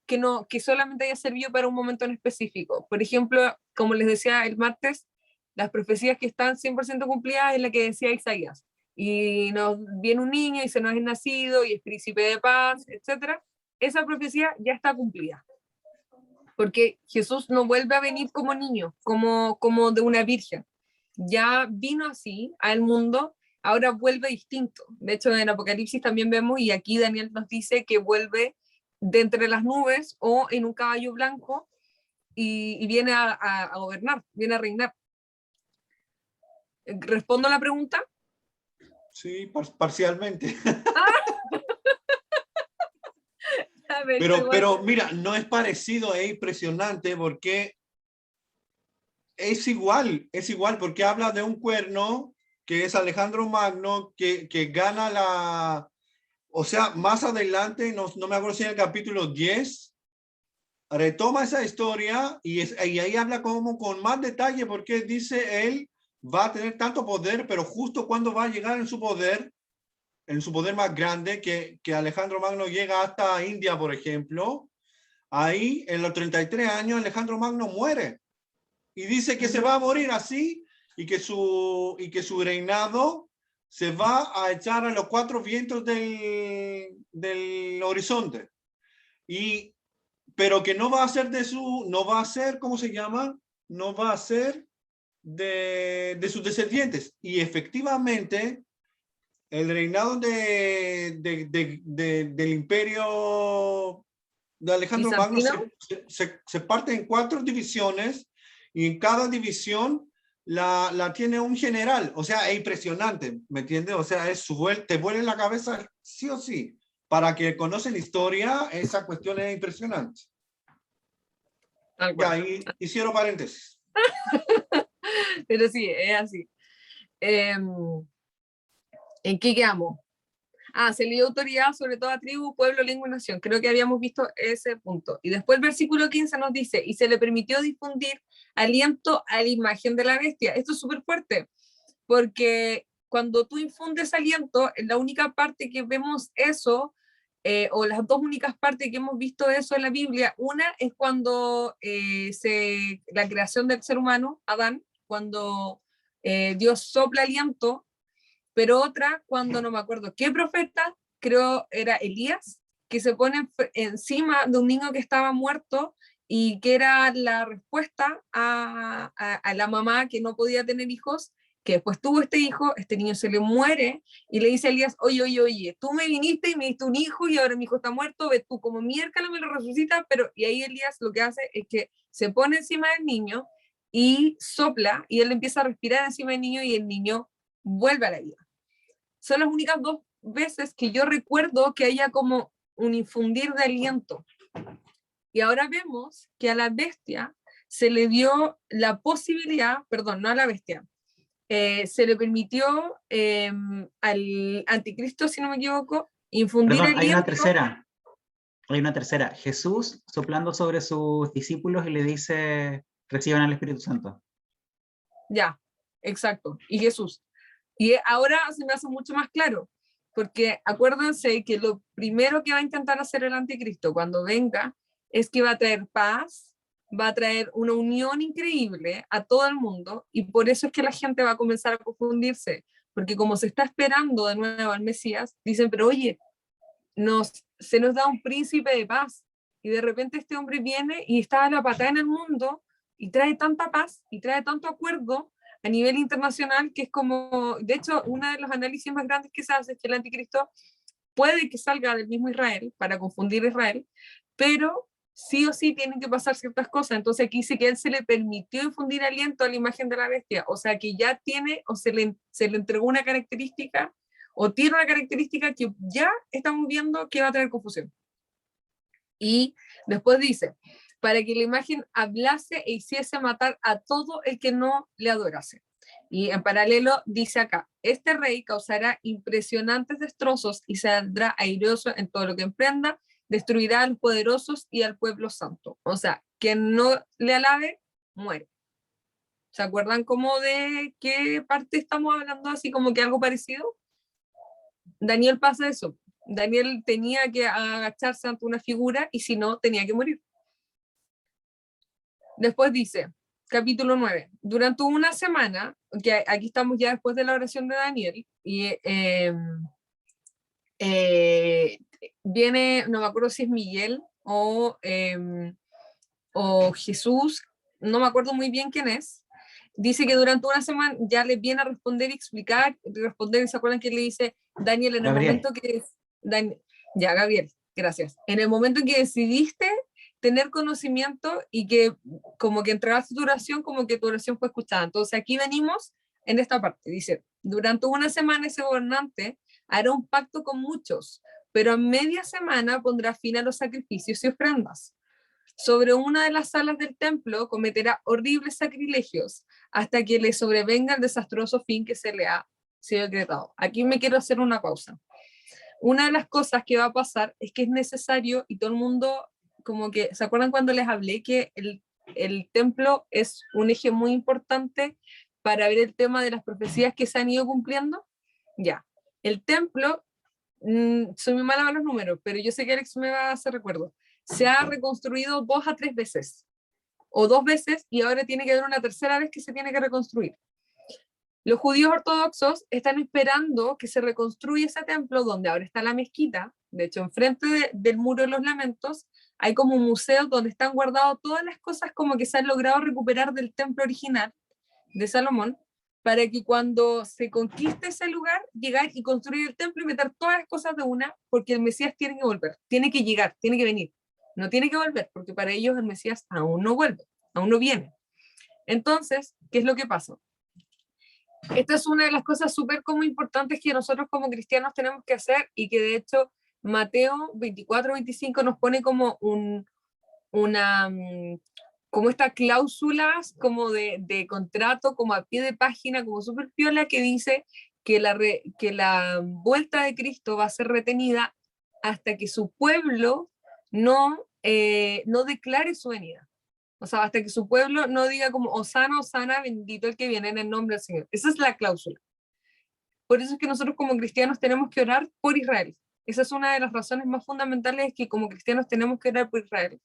que solamente haya servido para un momento en específico. Por ejemplo, como les decía el martes, las profecías que están 100% cumplidas es la que decía Isaías. Y nos viene un niño y se nos es nacido y es príncipe de paz, etc. Esa profecía ya está cumplida. Porque Jesús no vuelve a venir como niño, como de una virgen. Ya vino así al mundo, ahora vuelve distinto. De hecho, en Apocalipsis también vemos, y aquí Daniel nos dice que vuelve de entre las nubes o en un caballo blanco y viene a gobernar, viene a reinar. ¿Respondo a la pregunta? Sí, parcialmente. A ver, Pero mira, no es parecido, es impresionante porque es igual porque habla de un cuerno que es Alejandro Magno, que gana la... O sea, más adelante, no me acuerdo si en el capítulo 10, retoma esa historia y ahí habla como con más detalle porque dice él va a tener tanto poder, pero justo cuando va a llegar en su poder más grande, que Alejandro Magno llega hasta India, por ejemplo, ahí en los 33 años Alejandro Magno muere. y dice que se va a morir así y que su reinado se va a echar a los cuatro vientos del horizonte. Pero que no va a ser no va a ser, ¿cómo se llama? No va a ser de sus descendientes. Y efectivamente, el reinado del imperio de Alejandro Magno se parte en 4 divisiones, y en cada división la tiene un general. O sea, es impresionante, ¿me entiendes? O sea, te vuelve la cabeza sí o sí. Para que conocen historia, esa cuestión es impresionante. Ya, ahí hicieron paréntesis. Pero sí, es así. ¿En qué quedamos? Se le dio autoridad sobre toda tribu, pueblo, lengua y nación. Creo que habíamos visto ese punto. Y después el versículo 15 nos dice, y se le permitió difundir aliento a la imagen de la bestia. Esto es súper fuerte, porque cuando tú infundes aliento, la única parte que vemos eso, o las dos únicas partes que hemos visto eso en la Biblia, una es cuando la creación del ser humano, Adán, cuando Dios sopla aliento, pero otra cuando no me acuerdo qué profeta, creo era Elías, que se pone encima de un niño que estaba muerto y que era la respuesta a la mamá que no podía tener hijos, que después tuvo este hijo, este niño se le muere y le dice a Elías, oye, tú me viniste y me diste un hijo y ahora mi hijo está muerto, ve tú como miércoles me lo resucitas, y ahí Elías lo que hace es que se pone encima del niño y sopla y él empieza a respirar encima del niño y el niño vuelve a la vida. Son las únicas 2 veces que yo recuerdo que haya como un infundir de aliento. Y ahora vemos que a la bestia se le dio la posibilidad, perdón, no a la bestia, se le permitió al anticristo, si no me equivoco, infundir Perdón, aliento. Hay una tercera. Jesús soplando sobre sus discípulos y le dice, reciban al Espíritu Santo. Ya, exacto. Y Jesús. Y ahora se me hace mucho más claro, porque acuérdense que lo primero que va a intentar hacer el anticristo cuando venga es que va a traer paz, va a traer una unión increíble a todo el mundo, y por eso es que la gente va a comenzar a confundirse, porque como se está esperando de nuevo al Mesías, dicen, pero oye, se nos da un príncipe de paz, y de repente este hombre viene y está a la patada en el mundo, y trae tanta paz, y trae tanto acuerdo a nivel internacional, que es como, de hecho, uno de los análisis más grandes que se hace es que el anticristo puede que salga del mismo Israel, para confundir a Israel, pero sí o sí tienen que pasar ciertas cosas. Entonces aquí dice que él se le permitió infundir aliento a la imagen de la bestia, o sea que ya tiene, o se le entregó una característica, o tiene una característica que ya estamos viendo que va a traer confusión. Y después dice, para que la imagen hablase e hiciese matar a todo el que no le adorase. Y en paralelo dice acá, este rey causará impresionantes destrozos y saldrá airoso en todo lo que emprenda, destruirá a los poderosos y al pueblo santo. O sea, quien no le alabe, muere. ¿Se acuerdan como de qué parte estamos hablando? Así como que algo parecido. Daniel pasa eso. Daniel tenía que agacharse ante una figura y si no, tenía que morir. Después dice, capítulo 9, durante una semana, que aquí estamos ya después de la oración de Daniel, y viene, no me acuerdo si es Miguel o Jesús, no me acuerdo muy bien quién es, dice que durante una semana ya le viene a responder y explicar, responder, ¿se acuerdan que le dice Daniel en Gabriel. el momento que... ya, Gabriel, gracias. En el momento en que decidiste tener conocimiento y que como que entregaste tu oración, como que tu oración fue escuchada. Entonces aquí venimos en esta parte, dice, durante una semana ese gobernante hará un pacto con muchos, pero a media semana pondrá fin a los sacrificios y ofrendas. Sobre una de las salas del templo cometerá horribles sacrilegios hasta que le sobrevenga el desastroso fin que se le ha sido decretado. Aquí me quiero hacer una pausa. Una de las cosas que va a pasar es que es necesario, y todo el mundo, como que, ¿se acuerdan cuando les hablé que el templo es un eje muy importante para ver el tema de las profecías que se han ido cumpliendo? Ya, el templo, soy muy mala con los números, pero yo sé que Alex me va a hacer recuerdo, se ha reconstruido 2 a 3 veces. o 2 veces, y ahora tiene que haber una tercera vez que se tiene que reconstruir. Los judíos ortodoxos están esperando que se reconstruya ese templo donde ahora está la mezquita. De hecho, enfrente del Muro de los Lamentos hay como un museo donde están guardadas todas las cosas como que se han logrado recuperar del templo original de Salomón, para que cuando se conquiste ese lugar, llegar y construir el templo y meter todas las cosas de una, porque el Mesías tiene que volver, tiene que llegar, tiene que venir. No tiene que volver, porque para ellos el Mesías aún no vuelve, aún no viene. Entonces, ¿qué es lo que pasa? Esta es una de las cosas súper como importantes que nosotros como cristianos tenemos que hacer, y que de hecho Mateo 24-25 nos pone como como estas cláusulas como de contrato, como a pie de página, como súper piola, que dice que la vuelta de Cristo va a ser retenida hasta que su pueblo no declare su venida. O sea, hasta que su pueblo no diga como Hosana, Hosana, bendito el que viene en el nombre del Señor. Esa es la cláusula. Por eso es que nosotros como cristianos tenemos que orar por Israel. Esa es una de las razones más fundamentales, que como cristianos tenemos que orar por Israel.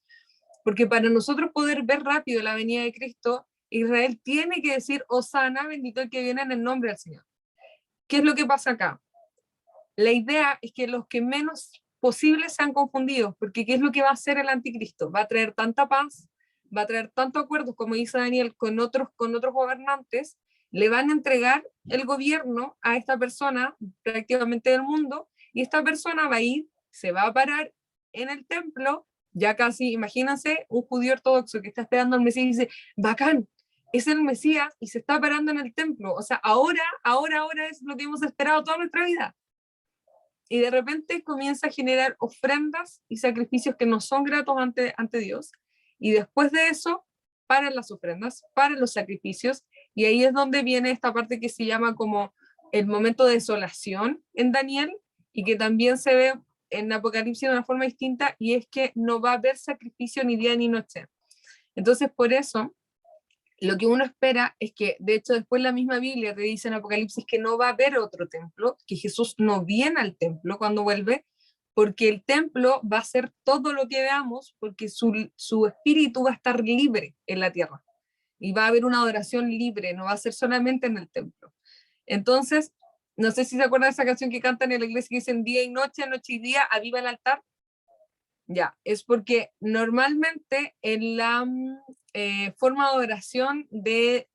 Porque para nosotros poder ver rápido la venida de Cristo, Israel tiene que decir Hosana, bendito el que viene en el nombre del Señor. ¿Qué es lo que pasa acá? La idea es que los que menos posibles sean confundidos, porque ¿qué es lo que va a hacer el anticristo? Va a traer tanta paz, va a traer tantos acuerdos, como dice Daniel, con otros gobernantes, le van a entregar el gobierno a esta persona prácticamente del mundo, y esta persona va a ir, se va a parar en el templo, ya casi, imagínense, un judío ortodoxo que está esperando al Mesías y dice, bacán, es el Mesías y se está parando en el templo, o sea, ahora es lo que hemos esperado toda nuestra vida. Y de repente comienza a generar ofrendas y sacrificios que no son gratos ante Dios, y después de eso, paran las ofrendas, paran los sacrificios, y ahí es donde viene esta parte que se llama como el momento de desolación en Daniel, y que también se ve en Apocalipsis de una forma distinta, y es que no va a haber sacrificio ni día ni noche. Entonces, por eso, lo que uno espera es que, de hecho, después la misma Biblia te dice en Apocalipsis que no va a haber otro templo, que Jesús no viene al templo cuando vuelve, porque el templo va a ser todo lo que veamos, porque su espíritu va a estar libre en la tierra, y va a haber una adoración libre, no va a ser solamente en el templo. Entonces, no sé si se acuerdan de esa canción que cantan en la iglesia que dicen día y noche, noche y día, aviva el altar. Ya, es porque normalmente en la forma de adoración de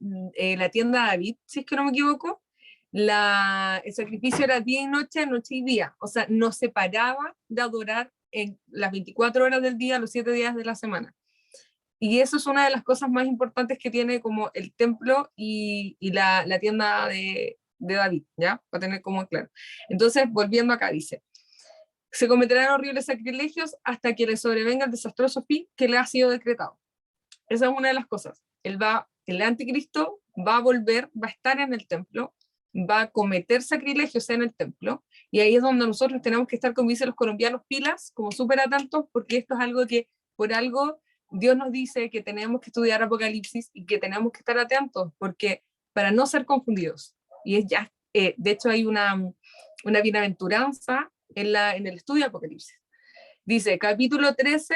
la tienda David, si es que no me equivoco, el sacrificio era día y noche, noche y día. O sea, no se paraba de adorar en las 24 horas del día, los 7 días de la semana. Y eso es una de las cosas más importantes que tiene como el templo y la tienda de David, ¿ya? Para tener como claro. Entonces, volviendo acá, dice, se cometerán horribles sacrilegios hasta que le sobrevenga el desastroso fin que le ha sido decretado. Esa es una de las cosas. El anticristo va a volver, va a estar en el templo, va a cometer sacrilegios en el templo, y ahí es donde nosotros tenemos que estar, como dicen los colombianos, pilas, como súper atentos, porque esto es algo que por algo Dios nos dice que tenemos que estudiar Apocalipsis y que tenemos que estar atentos, porque para no ser confundidos. Y es ya, de hecho hay una bienaventuranza en el estudio de Apocalipsis. Dice, capítulo 13,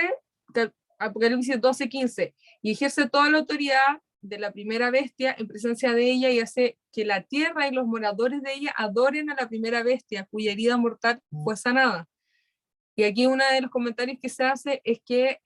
Apocalipsis 12-15, y ejerce toda la autoridad de la primera bestia en presencia de ella, y hace que la tierra y los moradores de ella adoren a la primera bestia, cuya herida mortal fue sanada. Y aquí uno de los comentarios que se hace es que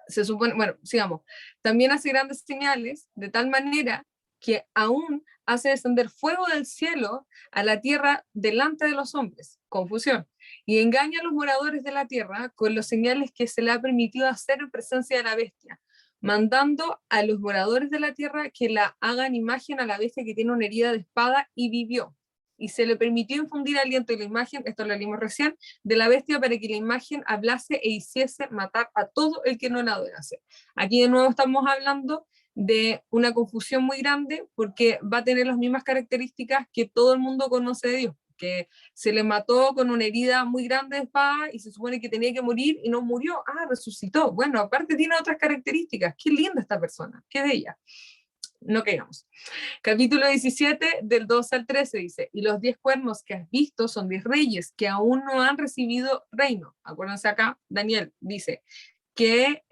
se supone, bueno, sigamos, también hace grandes señales de tal manera que aún hace descender fuego del cielo a la tierra delante de los hombres, confusión, y engaña a los moradores de la tierra con los señales que se le ha permitido hacer en presencia de la bestia, mandando a los moradores de la tierra que la hagan imagen a la bestia que tiene una herida de espada y vivió. Y se le permitió infundir aliento en la imagen, esto lo leímos recién, de la bestia para que la imagen hablase e hiciese matar a todo el que no la adorase. Aquí de nuevo estamos hablando de una confusión muy grande, porque va a tener las mismas características que todo el mundo conoce de Dios, que se le mató con una herida muy grande de espada y se supone que tenía que morir y no murió, resucitó. Bueno, aparte tiene otras características, qué linda esta persona, qué bella. No caigamos. Capítulo 17, del 12 al 13 dice, y los 10 cuernos que has visto son 10 reyes que aún no han recibido reino. Acuérdense acá, Daniel dice, que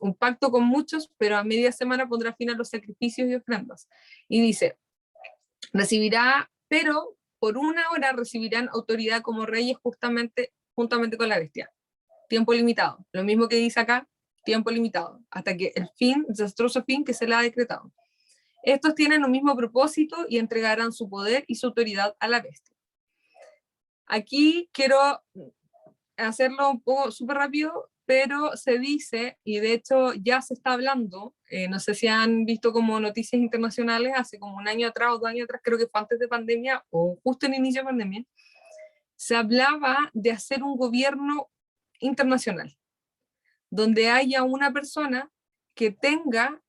un pacto con muchos, pero a media semana pondrá fin a los sacrificios y ofrendas. Y dice, recibirá, pero por una hora recibirán autoridad como reyes juntamente con la bestia. Tiempo limitado. Lo mismo que dice acá, tiempo limitado, hasta que el desastroso fin que se le ha decretado. Estos tienen un mismo propósito y entregarán su poder y su autoridad a la bestia. Aquí quiero hacerlo un poco súper rápido, pero se dice, y de hecho ya se está hablando, no sé si han visto como noticias internacionales, hace como un año atrás o 2 años atrás, creo que fue antes de pandemia o justo en inicio de pandemia, se hablaba de hacer un gobierno internacional, donde haya una persona que tenga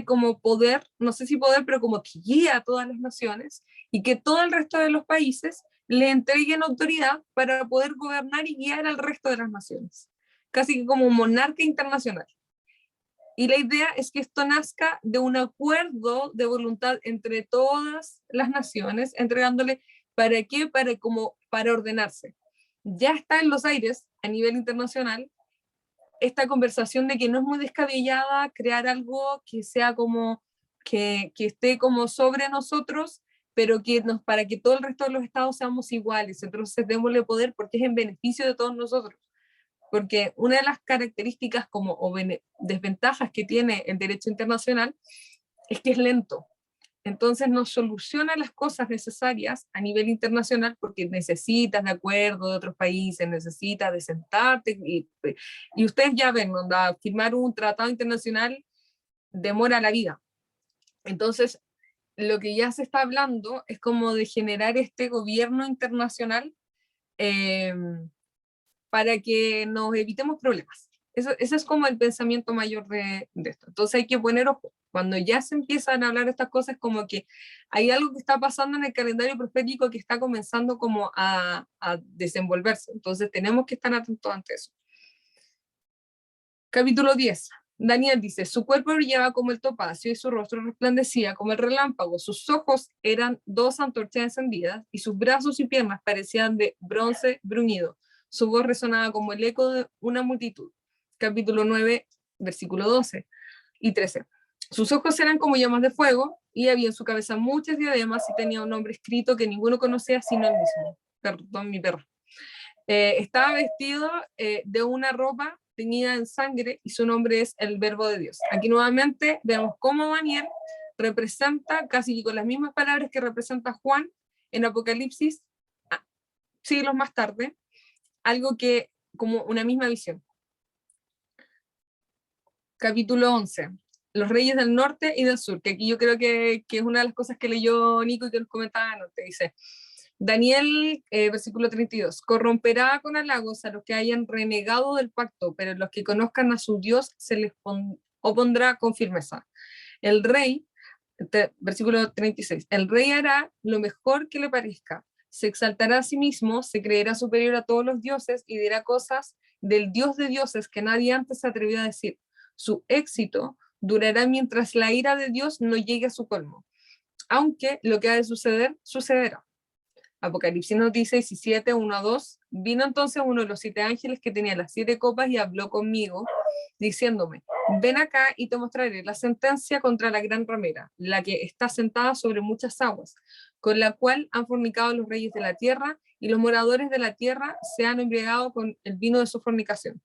como poder, no sé si poder, pero como que guía a todas las naciones, y que todo el resto de los países le entreguen autoridad para poder gobernar y guiar al resto de las naciones, casi que como un monarca internacional. Y la idea es que esto nazca de un acuerdo de voluntad entre todas las naciones, entregándole, ¿para qué? Para ordenarse. Ya está en los aires a nivel internacional esta conversación de que no es muy descabellada crear algo que sea como, que esté como sobre nosotros, pero para que todo el resto de los estados seamos iguales. Entonces démosle poder porque es en beneficio de todos nosotros. Porque una de las características o desventajas que tiene el derecho internacional es que es lento. Entonces no soluciona las cosas necesarias a nivel internacional porque necesitas de acuerdo de otros países, necesitas de sentarte y ustedes ya ven, firmar un tratado internacional demora la vida. Entonces lo que ya se está hablando es como de generar este gobierno internacional para que nos evitemos problemas. Ese es como el pensamiento mayor de esto. Entonces hay que poner ojo. Cuando ya se empiezan a hablar estas cosas, como que hay algo que está pasando en el calendario profético que está comenzando como a desenvolverse. Entonces tenemos que estar atentos ante eso. Capítulo 10. Daniel dice, su cuerpo brillaba como el topacio y su rostro resplandecía como el relámpago. Sus ojos eran 2 antorchas encendidas y sus brazos y piernas parecían de bronce bruñido. Su voz resonaba como el eco de una multitud. Capítulo 9, versículo 12 y 13. Sus ojos eran como llamas de fuego y había en su cabeza muchas diademas y tenía un nombre escrito que ninguno conocía sino él mismo. Perdón, mi perro. Estaba vestido de una ropa teñida en sangre y su nombre es el Verbo de Dios. Aquí nuevamente vemos cómo Daniel representa, casi con las mismas palabras que representa Juan en Apocalipsis, siglos más tarde, algo que como una misma visión. Capítulo 11. Los reyes del norte y del sur, que aquí yo creo que es una de las cosas que leyó Nico y que nos comentaba antes. Dice, Daniel, versículo 32, corromperá con halagos a los que hayan renegado del pacto, pero los que conozcan a su Dios se les opondrá con firmeza. El rey, versículo 36, el rey hará lo mejor que le parezca, se exaltará a sí mismo, se creerá superior a todos los dioses y dirá cosas del Dios de dioses que nadie antes se atrevió a decir. Su éxito durará mientras la ira de Dios no llegue a su colmo. Aunque lo que ha de suceder, sucederá. Apocalipsis nos dice 17, 1 a 2, vino entonces uno de los 7 ángeles que tenía las 7 copas y habló conmigo, diciéndome, ven acá y te mostraré la sentencia contra la gran ramera, la que está sentada sobre muchas aguas, con la cual han fornicado los reyes de la tierra, y los moradores de la tierra se han embriagado con el vino de su fornicación.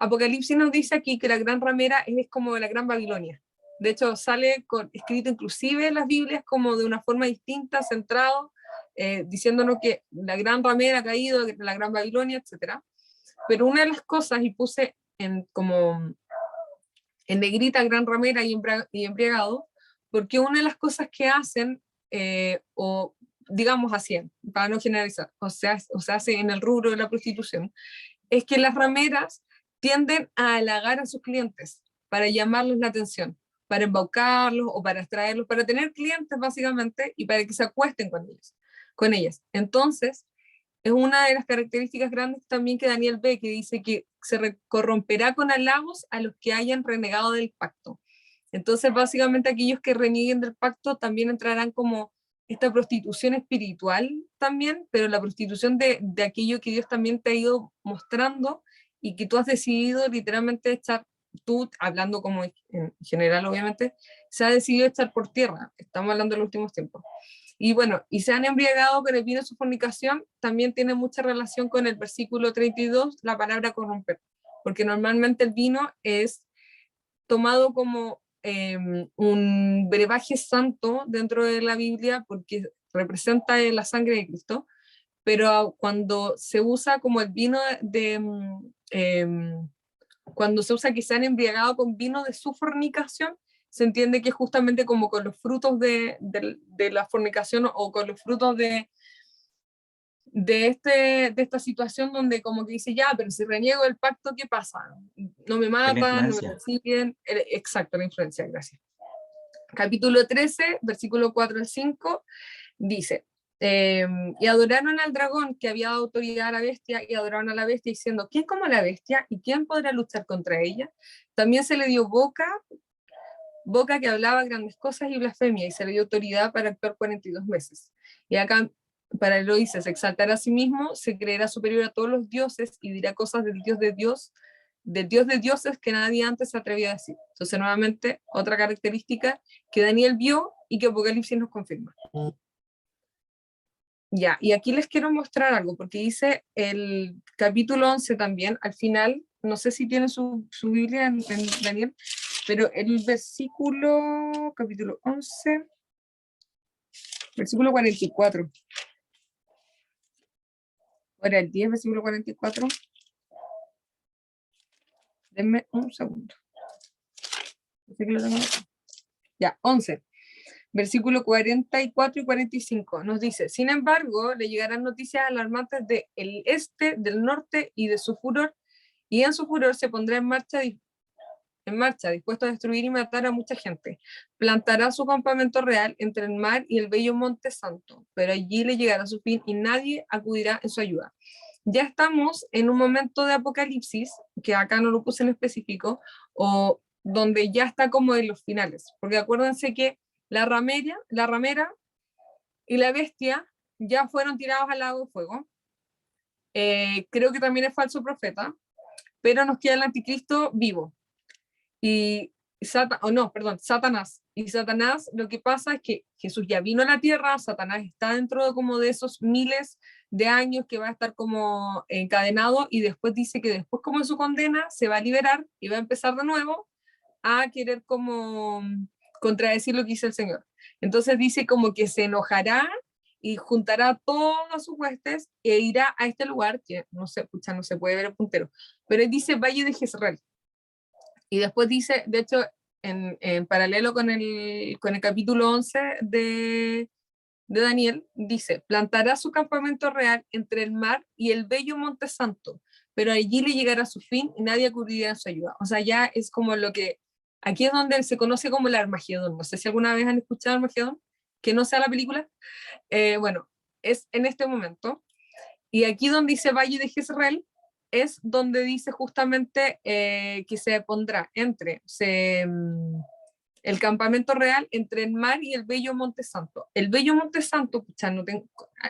Apocalipsis nos dice aquí que la gran ramera es como la gran Babilonia. De hecho, sale escrito inclusive en las Biblias como de una forma distinta, centrado, diciéndonos que la gran ramera ha caído, la gran Babilonia, etc. Pero una de las cosas, y puse como en negrita gran ramera y embriagado, porque una de las cosas que hacen, o digamos así, para no generalizar, o sea, hace en el rubro de la prostitución, es que las rameras tienden a halagar a sus clientes para llamarles la atención, para embaucarlos o para atraerlos, para tener clientes básicamente y para que se acuesten con ellas. Entonces, es una de las características grandes también que Daniel ve, que dice que se corromperá con halagos a los que hayan renegado del pacto. Entonces, básicamente aquellos que renieguen del pacto también entrarán como esta prostitución espiritual también, pero la prostitución de aquello que Dios también te ha ido mostrando y que tú has decidido literalmente echar, tú, hablando como en general obviamente, se ha decidido echar por tierra, estamos hablando de los últimos tiempos. Y bueno, y se han embriagado con el vino de su fornicación, también tiene mucha relación con el versículo 32, la palabra corromper, porque normalmente el vino es tomado como un brebaje santo dentro de la Biblia, porque representa la sangre de Cristo, pero cuando se usa como el vino cuando se usa que se han embriagado con vino de su fornicación, se entiende que es justamente como con los frutos de la fornicación o con los frutos de esta situación donde como que dice, ya, pero si reniego el pacto, ¿qué pasa? No me Es la matan, no me influencia. persiguen. Exacto, la influencia, gracias. Capítulo 13, versículo 4 al 5, dice, y adoraron al dragón que había dado autoridad a la bestia, y adoraron a la bestia diciendo, ¿quién como la bestia? ¿Y quién podrá luchar contra ella? También se le dio boca que hablaba grandes cosas y blasfemia, y se le dio autoridad para actuar 42 meses. Y acá, para él lo dice, se exaltará a sí mismo, se creerá superior a todos los dioses, y dirá cosas del Dios de dioses que nadie antes se atrevió a decir. Entonces, nuevamente, otra característica que Daniel vio y que Apocalipsis nos confirma. Ya, y aquí les quiero mostrar algo, porque dice el capítulo 11 también, al final, no sé si tiene su Biblia en Daniel, pero el versículo, capítulo 11, versículo 44. Ahora el 10, versículo 44. Denme un segundo. Ya, 11. Versículo 44 y 45 nos dice, sin embargo, le llegarán noticias alarmantes del este, del norte y de su furor, y en su furor se pondrá en marcha, dispuesto a destruir y matar a mucha gente. Plantará su campamento real entre el mar y el bello monte santo, pero allí le llegará su fin y nadie acudirá en su ayuda. Ya estamos en un momento de apocalipsis, que acá no lo puse en específico, o donde ya está como en los finales, porque acuérdense que la ramera y la bestia ya fueron tirados al lago de fuego. Creo que también es falso profeta, pero nos queda el anticristo vivo. Y Satanás. Y Satanás, lo que pasa es que Jesús ya vino a la tierra, Satanás está dentro de como de esos miles de años que va a estar como encadenado, y después dice que después como en su condena se va a liberar y va a empezar de nuevo a querer como contradecir lo que dice el Señor. Entonces dice como que se enojará y juntará todas sus huestes e irá a este lugar, que no sé, no se puede ver el puntero, pero él dice Valle de Jezreel. Y después dice, de hecho, en paralelo con el capítulo 11 de Daniel, dice, plantará su campamento real entre el mar y el bello monte santo, pero allí le llegará su fin y nadie acudirá a su ayuda. O sea, ya es como lo que, aquí es donde se conoce como el Armagedón. No sé si alguna vez han escuchado Armagedón, que no sea la película. Bueno, es en este momento. Y aquí donde dice Valle de Jezreel, es donde dice justamente que se pondrá el campamento real entre el mar y el bello Monte Santo. El bello Monte Santo, pucha,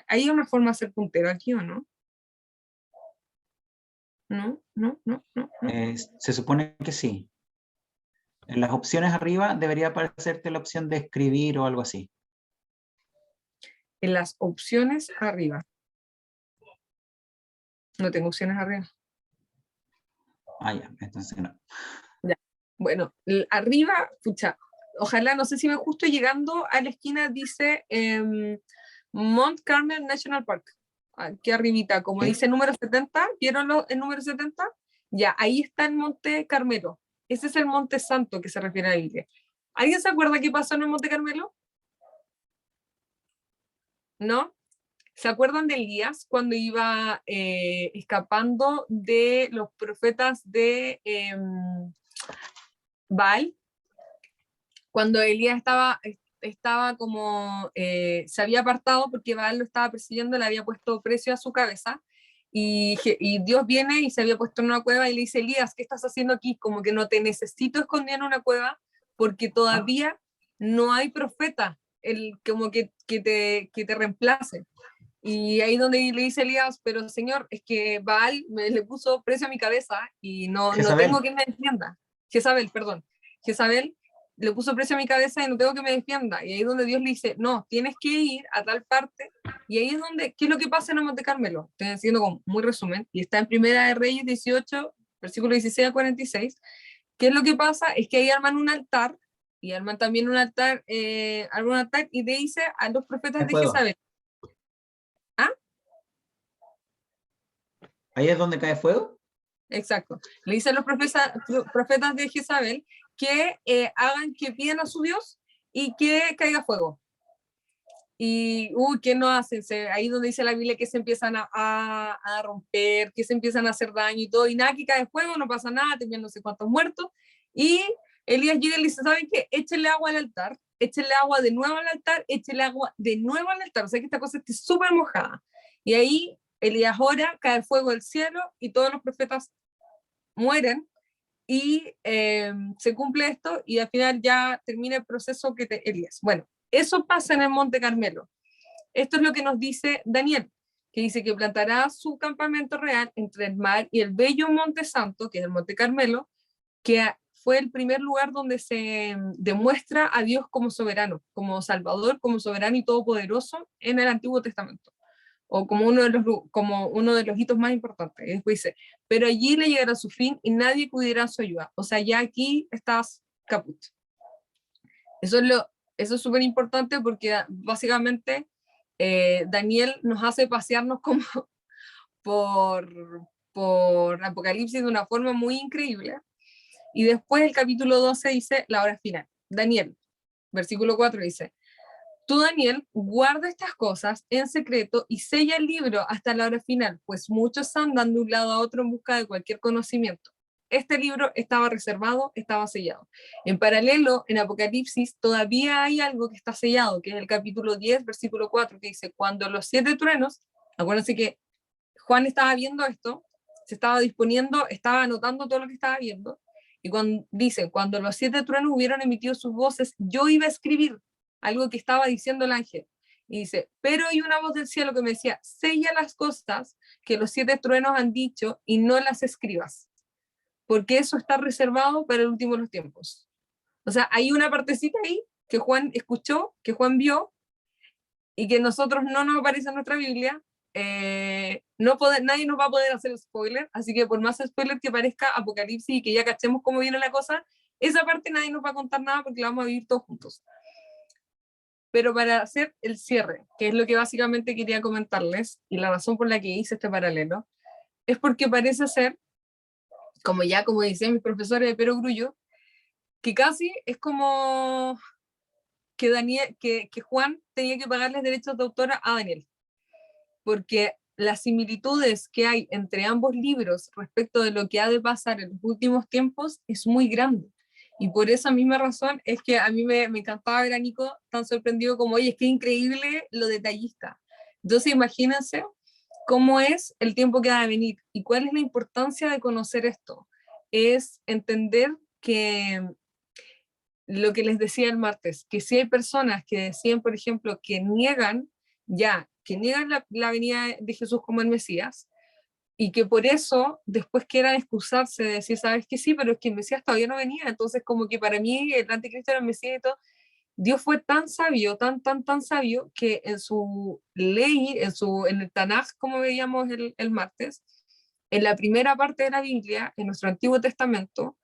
¿hay una forma de hacer puntero aquí o no? No. Se supone que sí. En las opciones arriba debería aparecerte la opción de escribir o algo así. En las opciones arriba. No tengo opciones arriba. Ah, ya, entonces no. Ya. Bueno, arriba, pucha, ojalá, no sé si me justo llegando a la esquina, dice Mount Carmel National Park. Aquí arribita, como ¿Sí? dice número 70, ¿vieron el número 70? Ya, ahí está el Monte Carmelo. Ese es el Monte Santo que se refiere a la Biblia. ¿Alguien se acuerda qué pasó en el Monte Carmelo? ¿No? ¿Se acuerdan de Elías cuando iba escapando de los profetas de Baal? Cuando Elías estaba como, se había apartado porque Baal lo estaba persiguiendo, le había puesto precio a su cabeza, y Dios viene y se había puesto en una cueva y le dice, Elías, ¿qué estás haciendo aquí? Como que no te necesito esconder en una cueva porque todavía no hay profeta como que te reemplace. Y ahí donde le dice Elías, pero señor, es que Baal le puso precio a mi cabeza y no Jezabel. tengo que me defienda. Jezabel, perdón. Jezabel le puso precio a mi cabeza y no tengo que me defienda. Y ahí es donde Dios le dice, no, tienes que ir a tal parte. Y ahí es donde, ¿qué es lo que pasa en el Monte Carmelo? Estoy haciendo como muy resumen. Y está en Primera de Reyes 18, versículo 16 a 46. ¿Qué es lo que pasa? Es que ahí arman un altar, y arman también un altar, y le dice a los profetas De de fuego. Jezabel. ¿Ahí es donde cae fuego? Exacto. Le dice a los profetas de Jezabel que hagan, que pidan a su Dios y que caiga fuego. Y, ¿qué no hacen? Ahí donde dice la Biblia que se empiezan a romper, que se empiezan a hacer daño y todo, y nada, que cae fuego, no pasa nada, tenían no sé cuántos muertos. Y Elías llega y le dice, ¿saben qué? Échenle agua al altar, échenle agua de nuevo al altar, échenle agua de nuevo al altar. O sea que esta cosa esté súper mojada. Y ahí Elías ora, cae el fuego del cielo y todos los profetas mueren y se cumple esto y al final ya termina el proceso que Elías. Bueno, eso pasa en el Monte Carmelo. Esto es lo que nos dice Daniel, que dice que plantará su campamento real entre el mar y el bello Monte Santo, que es el Monte Carmelo, que fue el primer lugar donde se demuestra a Dios como soberano, como Salvador, como soberano y todopoderoso en el Antiguo Testamento, o como uno de los hitos más importantes. Y después dice, pero allí le llegará su fin y nadie acudirá a su ayuda. O sea, ya aquí estás caput. Eso es súper importante porque básicamente Daniel nos hace pasearnos como por Apocalipsis de una forma muy increíble. Y después el capítulo 12 dice la hora final. Daniel, versículo 4 dice, tú, Daniel, guarda estas cosas en secreto y sella el libro hasta la hora final, pues muchos andan de un lado a otro en busca de cualquier conocimiento. Este libro estaba reservado, estaba sellado. En paralelo, en Apocalipsis, todavía hay algo que está sellado, que es el capítulo 10, versículo 4, que dice, cuando los 7 truenos, acuérdense que Juan estaba viendo esto, se estaba disponiendo, estaba anotando todo lo que estaba viendo, y dice, cuando los 7 truenos hubieron emitido sus voces, yo iba a escribir algo que estaba diciendo el ángel. Y dice, pero hay una voz del cielo que me decía, sella las cosas que los 7 truenos han dicho y no las escribas, porque eso está reservado para el último de los tiempos. O sea, hay una partecita ahí que Juan escuchó, que Juan vio, y que nosotros no nos aparece en nuestra Biblia. Nadie nos va a poder hacer spoiler, así que por más spoiler que parezca Apocalipsis y que ya cachemos cómo viene la cosa, esa parte nadie nos va a contar nada porque la vamos a vivir todos juntos. Pero para hacer el cierre, que es lo que básicamente quería comentarles, y la razón por la que hice este paralelo, es porque parece ser, como decían mis profesores de Perogrullo, que casi es como que Juan tenía que pagarles derechos de autor a Daniel, porque las similitudes que hay entre ambos libros respecto de lo que ha de pasar en los últimos tiempos es muy grande. Y por esa misma razón es que a mí me encantaba ver a Nico tan sorprendido como, oye, es que increíble lo detallista. Entonces imagínense cómo es el tiempo que va a venir y cuál es la importancia de conocer esto. Es entender que lo que les decía el martes, que si hay personas que decían, por ejemplo, que niegan la venida de Jesús como el Mesías, y que por eso después quieran excusarse de decir, sabes que sí, pero es que el Mesías todavía no venía, entonces como que para mí el anticristo era el Mesías y todo. Dios fue tan sabio, tan sabio, que en su ley, en el Tanaj, como veíamos el martes, en la primera parte de la Biblia, en nuestro Antiguo Testamento,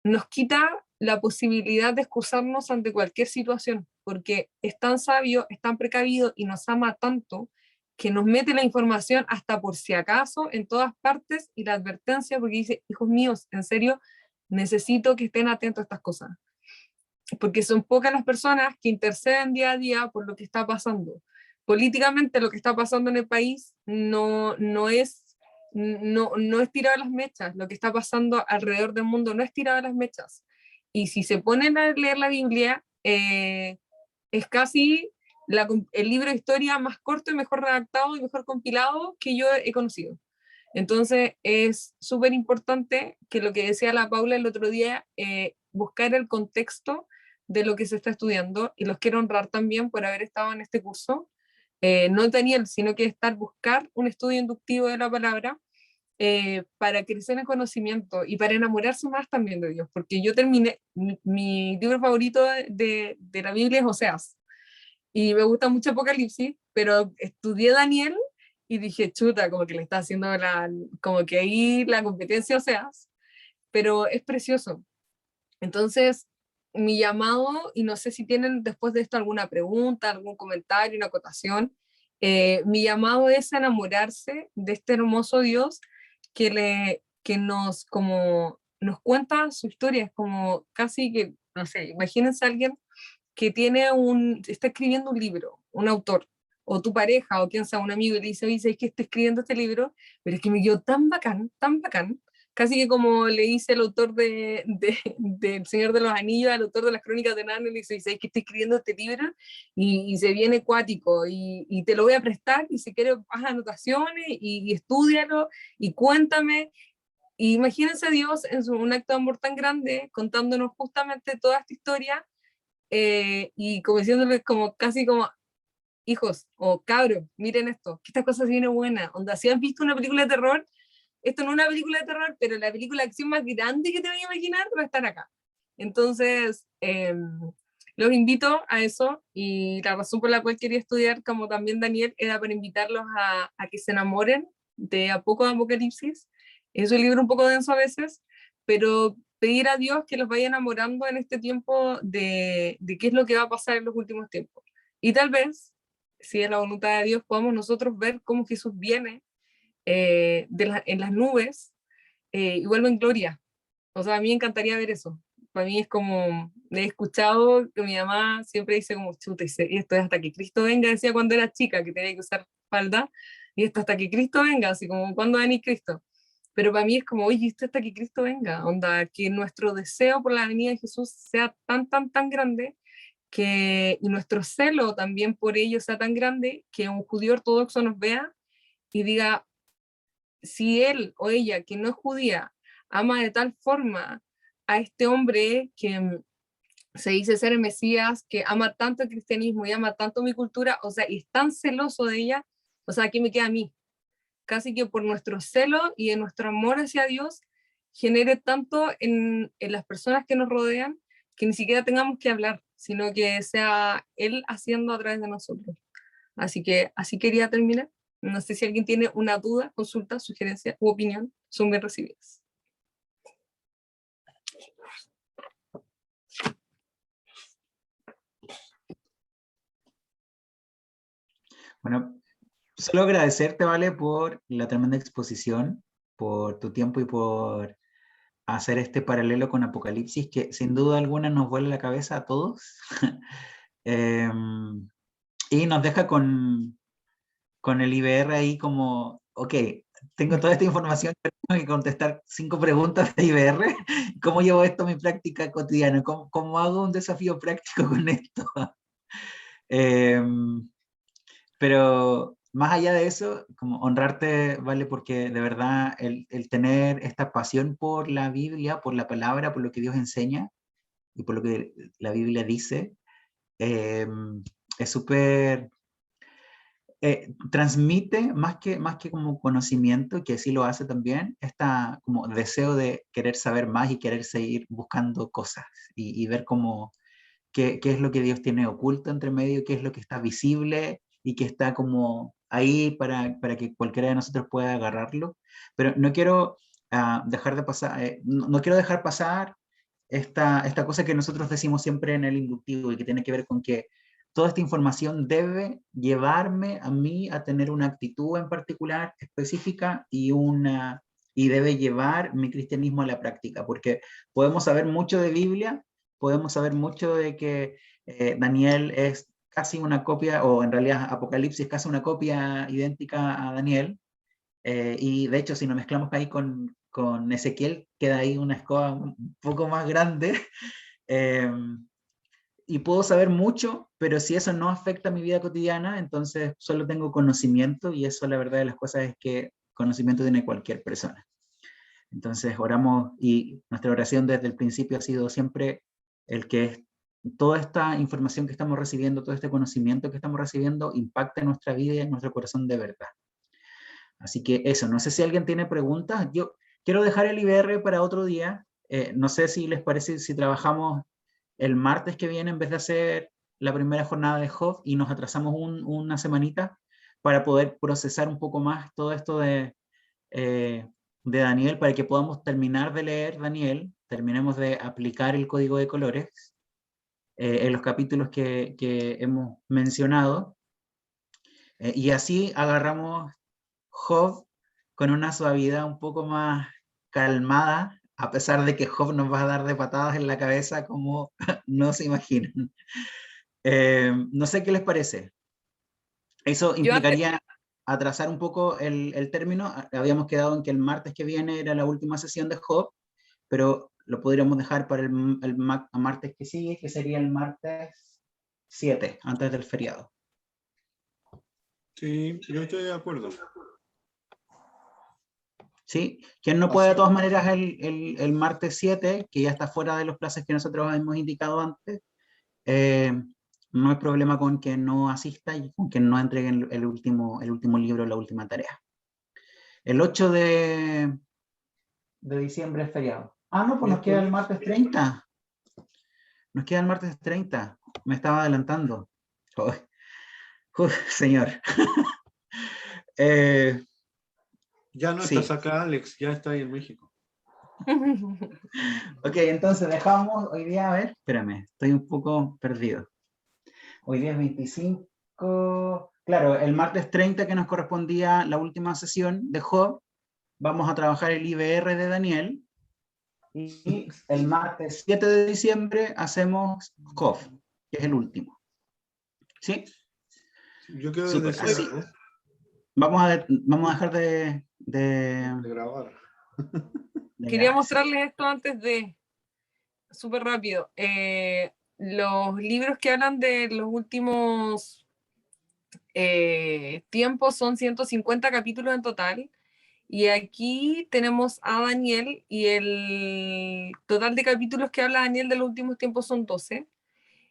nos quita la posibilidad de excusarnos ante cualquier situación, porque es tan sabio, es tan precavido y nos ama tanto que nos mete la información hasta por si acaso en todas partes y la advertencia, porque dice, hijos míos, en serio, necesito que estén atentos a estas cosas, porque son pocas las personas que interceden día a día por lo que está pasando. Políticamente lo que está pasando en el país no es tirado a las mechas, lo que está pasando alrededor del mundo no es tirado a las mechas. Y si se ponen a leer la Biblia, es casi el libro de historia más corto y mejor redactado y mejor compilado que yo he conocido. Entonces es súper importante que lo que decía la Paula el otro día, buscar el contexto de lo que se está estudiando, y los quiero honrar también por haber estado en este curso, no Daniel, sino que buscar un estudio inductivo de la palabra, para crecer en conocimiento y para enamorarse más también de Dios, porque yo terminé, mi libro favorito de la Biblia es Oseas, y me gusta mucho Apocalipsis, pero estudié Daniel y dije, chuta, como que le está haciendo como que ahí la competencia Oseas, pero es precioso. Entonces, mi llamado, y no sé si tienen después de esto alguna pregunta, algún comentario, una acotación, mi llamado es enamorarse de este hermoso Dios que nos cuenta su historia. Es como casi que, no sé, imagínense a alguien que está escribiendo un libro, un autor, o tu pareja, o quien sea, un amigo, y le dice, oye, ¿sabes que estoy escribiendo este libro? Pero es que me quedó tan bacán, casi que como le dice el autor del Señor de los Anillos al autor de las Crónicas de Narnia, le dice, ¿sabes que estoy escribiendo este libro? Y se viene cuático, y te lo voy a prestar, y si quieres, haz anotaciones, y estúdialo, y cuéntame. Y imagínense a Dios en un acto de amor tan grande, contándonos justamente toda esta historia, y como diciéndoles como casi como, hijos o cabros, miren esto, que esta cosa se viene buena. Onda, si has visto una película de terror, esto no es una película de terror, pero la película de acción más grande que te vayas a imaginar va a estar acá. Entonces, los invito a eso, y la razón por la cual quería estudiar, como también Daniel, era para invitarlos a que se enamoren de a poco de Apocalipsis. Es un libro un poco denso a veces, pero pedir a Dios que los vaya enamorando en este tiempo de qué es lo que va a pasar en los últimos tiempos. Y tal vez, si es la voluntad de Dios, podamos nosotros ver cómo Jesús viene en las nubes, y vuelve en gloria. O sea, a mí me encantaría ver eso. Para mí es como, he escuchado que mi mamá siempre dice como, chuta, y esto es hasta que Cristo venga, decía cuando era chica, que tenía que usar falda, y esto hasta que Cristo venga, así como, ¿cuándo va a venir Cristo? Pero para mí es como, oye, esto hasta que Cristo venga, onda, que nuestro deseo por la venida de Jesús sea tan grande, y nuestro celo también por ello sea tan grande, que un judío ortodoxo nos vea y diga, si él o ella, que no es judía, ama de tal forma a este hombre que se dice ser el Mesías, que ama tanto el cristianismo y ama tanto mi cultura, o sea, y es tan celoso de ella, o sea, ¿qué me queda a mí? Casi que por nuestro celo y en nuestro amor hacia Dios, genere tanto en las personas que nos rodean, que ni siquiera tengamos que hablar, sino que sea Él haciendo a través de nosotros. Así que así quería terminar. No sé si alguien tiene una duda, consulta, sugerencia u opinión, son bien recibidas. Bueno, solo agradecerte, Vale, por la tremenda exposición, por tu tiempo y por hacer este paralelo con Apocalipsis, que sin duda alguna nos vuela la cabeza a todos. Y nos deja con el IBR ahí como, ok, tengo toda esta información, pero tengo que contestar 5 preguntas de IBR. ¿Cómo llevo esto a mi práctica cotidiana? ¿Cómo hago un desafío práctico con esto? Pero más allá de eso, como honrarte, ¿vale? Porque de verdad el tener esta pasión por la Biblia, por la palabra, por lo que Dios enseña y por lo que la Biblia dice, es súper... transmite más que como conocimiento, que sí lo hace también, esta como deseo de querer saber más y querer seguir buscando cosas y ver cómo, qué es lo que Dios tiene oculto entre medio, qué es lo que está visible y que está como ahí para que cualquiera de nosotros pueda agarrarlo. Pero no quiero dejar de pasar, no quiero dejar pasar esta cosa que nosotros decimos siempre en el inductivo y que tiene que ver con que toda esta información debe llevarme a mí a tener una actitud en particular específica y debe llevar mi cristianismo a la práctica, porque podemos saber mucho de Biblia, podemos saber mucho de que Daniel es casi una copia, o en realidad Apocalipsis es casi una copia idéntica a Daniel, y de hecho si nos mezclamos ahí con Ezequiel, queda ahí una escoba un poco más grande, y puedo saber mucho, pero si eso no afecta mi vida cotidiana, entonces solo tengo conocimiento, y eso la verdad de las cosas es que conocimiento tiene cualquier persona. Entonces oramos, y nuestra oración desde el principio ha sido siempre el que toda esta información que estamos recibiendo, todo este conocimiento que estamos recibiendo, impacte en nuestra vida y en nuestro corazón de verdad. Así que eso, no sé si alguien tiene preguntas. Yo quiero dejar el IBR para otro día. No sé si les parece si trabajamos el martes que viene en vez de hacer la primera jornada de Job y nos atrasamos una semanita para poder procesar un poco más todo esto de Daniel, para que podamos terminar de leer Daniel, terminemos de aplicar el código de colores en los capítulos que hemos mencionado, y así agarramos Job con una suavidad un poco más calmada, a pesar de que Job nos va a dar de patadas en la cabeza como no se imaginan. No sé qué les parece. Eso implicaría atrasar un poco el término. Habíamos quedado en que el martes que viene era la última sesión de Job, pero lo podríamos dejar para el martes que sigue, que sería el martes 7, antes del feriado. Sí, yo estoy de acuerdo. ¿Sí? Quien no puede de todas maneras el martes 7, que ya está fuera de los plazos que nosotros hemos indicado antes, no hay problema con que no asista y con que no entreguen el último libro, la última tarea. El 8 de diciembre es feriado. Ah, no, pues nos queda el martes 30. Nos queda el martes 30. Me estaba adelantando. Señor. Ya no sí. estás acá, Alex, ya está ahí en México. Ok, entonces dejamos hoy día, a ver, espérame, estoy un poco perdido. Hoy día es 25, claro, el martes 30 que nos correspondía la última sesión de Job, vamos a trabajar el IBR de Daniel, y el martes 7 de diciembre hacemos Job, que es el último. ¿Sí? Yo quiero Súper, decir así. algo. Vamos a dejar de grabar. Quería mostrarles esto antes de, súper rápido. Los libros que hablan de los últimos tiempos son 150 capítulos en total. Y aquí tenemos a Daniel y el total de capítulos que habla Daniel de los últimos tiempos son 12.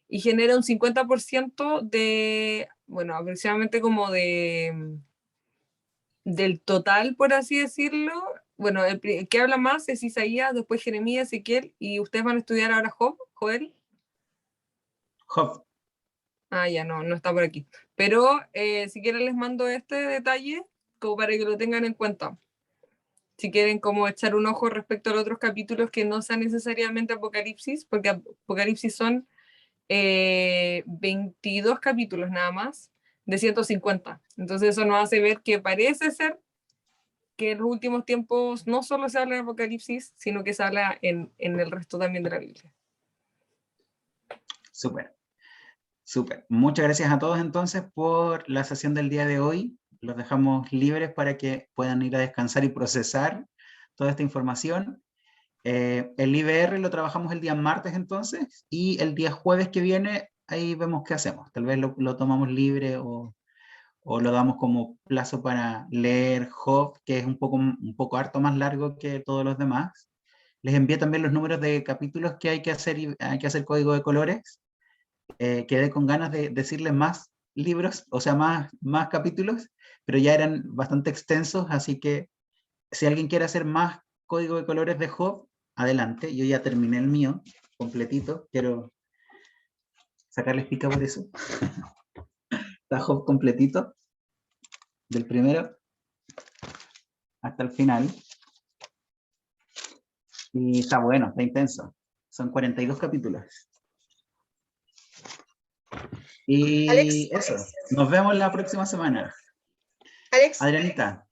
Y genera un 50% de, bueno, aproximadamente como del total, por así decirlo. Bueno, el que habla más es Isaías, después Jeremías, Ezequiel, y ustedes van a estudiar ahora Joel. Job. Ah, ya no está por aquí. Pero si quieren les mando este detalle como para que lo tengan en cuenta. Si quieren como echar un ojo respecto a los otros capítulos que no sean necesariamente Apocalipsis, porque Apocalipsis son 22 capítulos nada más, de 150. Entonces eso nos hace ver que parece ser que en los últimos tiempos no solo se habla de Apocalipsis, sino que se habla en el resto también de la Biblia. Súper. Súper. Muchas gracias a todos entonces por la sesión del día de hoy. Los dejamos libres para que puedan ir a descansar y procesar toda esta información. El IBR lo trabajamos el día martes entonces, y el día jueves que viene ahí vemos qué hacemos. Tal vez lo tomamos libre o lo damos como plazo para leer Job, que es un poco harto más largo que todos los demás. Les envié también los números de capítulos que hay que hacer, y hay que hacer código de colores. Quedé con ganas de decirles más libros, o sea, más capítulos, pero ya eran bastante extensos, así que si alguien quiere hacer más código de colores de Job, adelante. Yo ya terminé el mío completito, quiero sacarles pica por eso. Está Job completito, del primero hasta el final, y está bueno, está intenso. Son 42 capítulos. Y Alex. eso, nos vemos la próxima semana. Alex. Adrianita.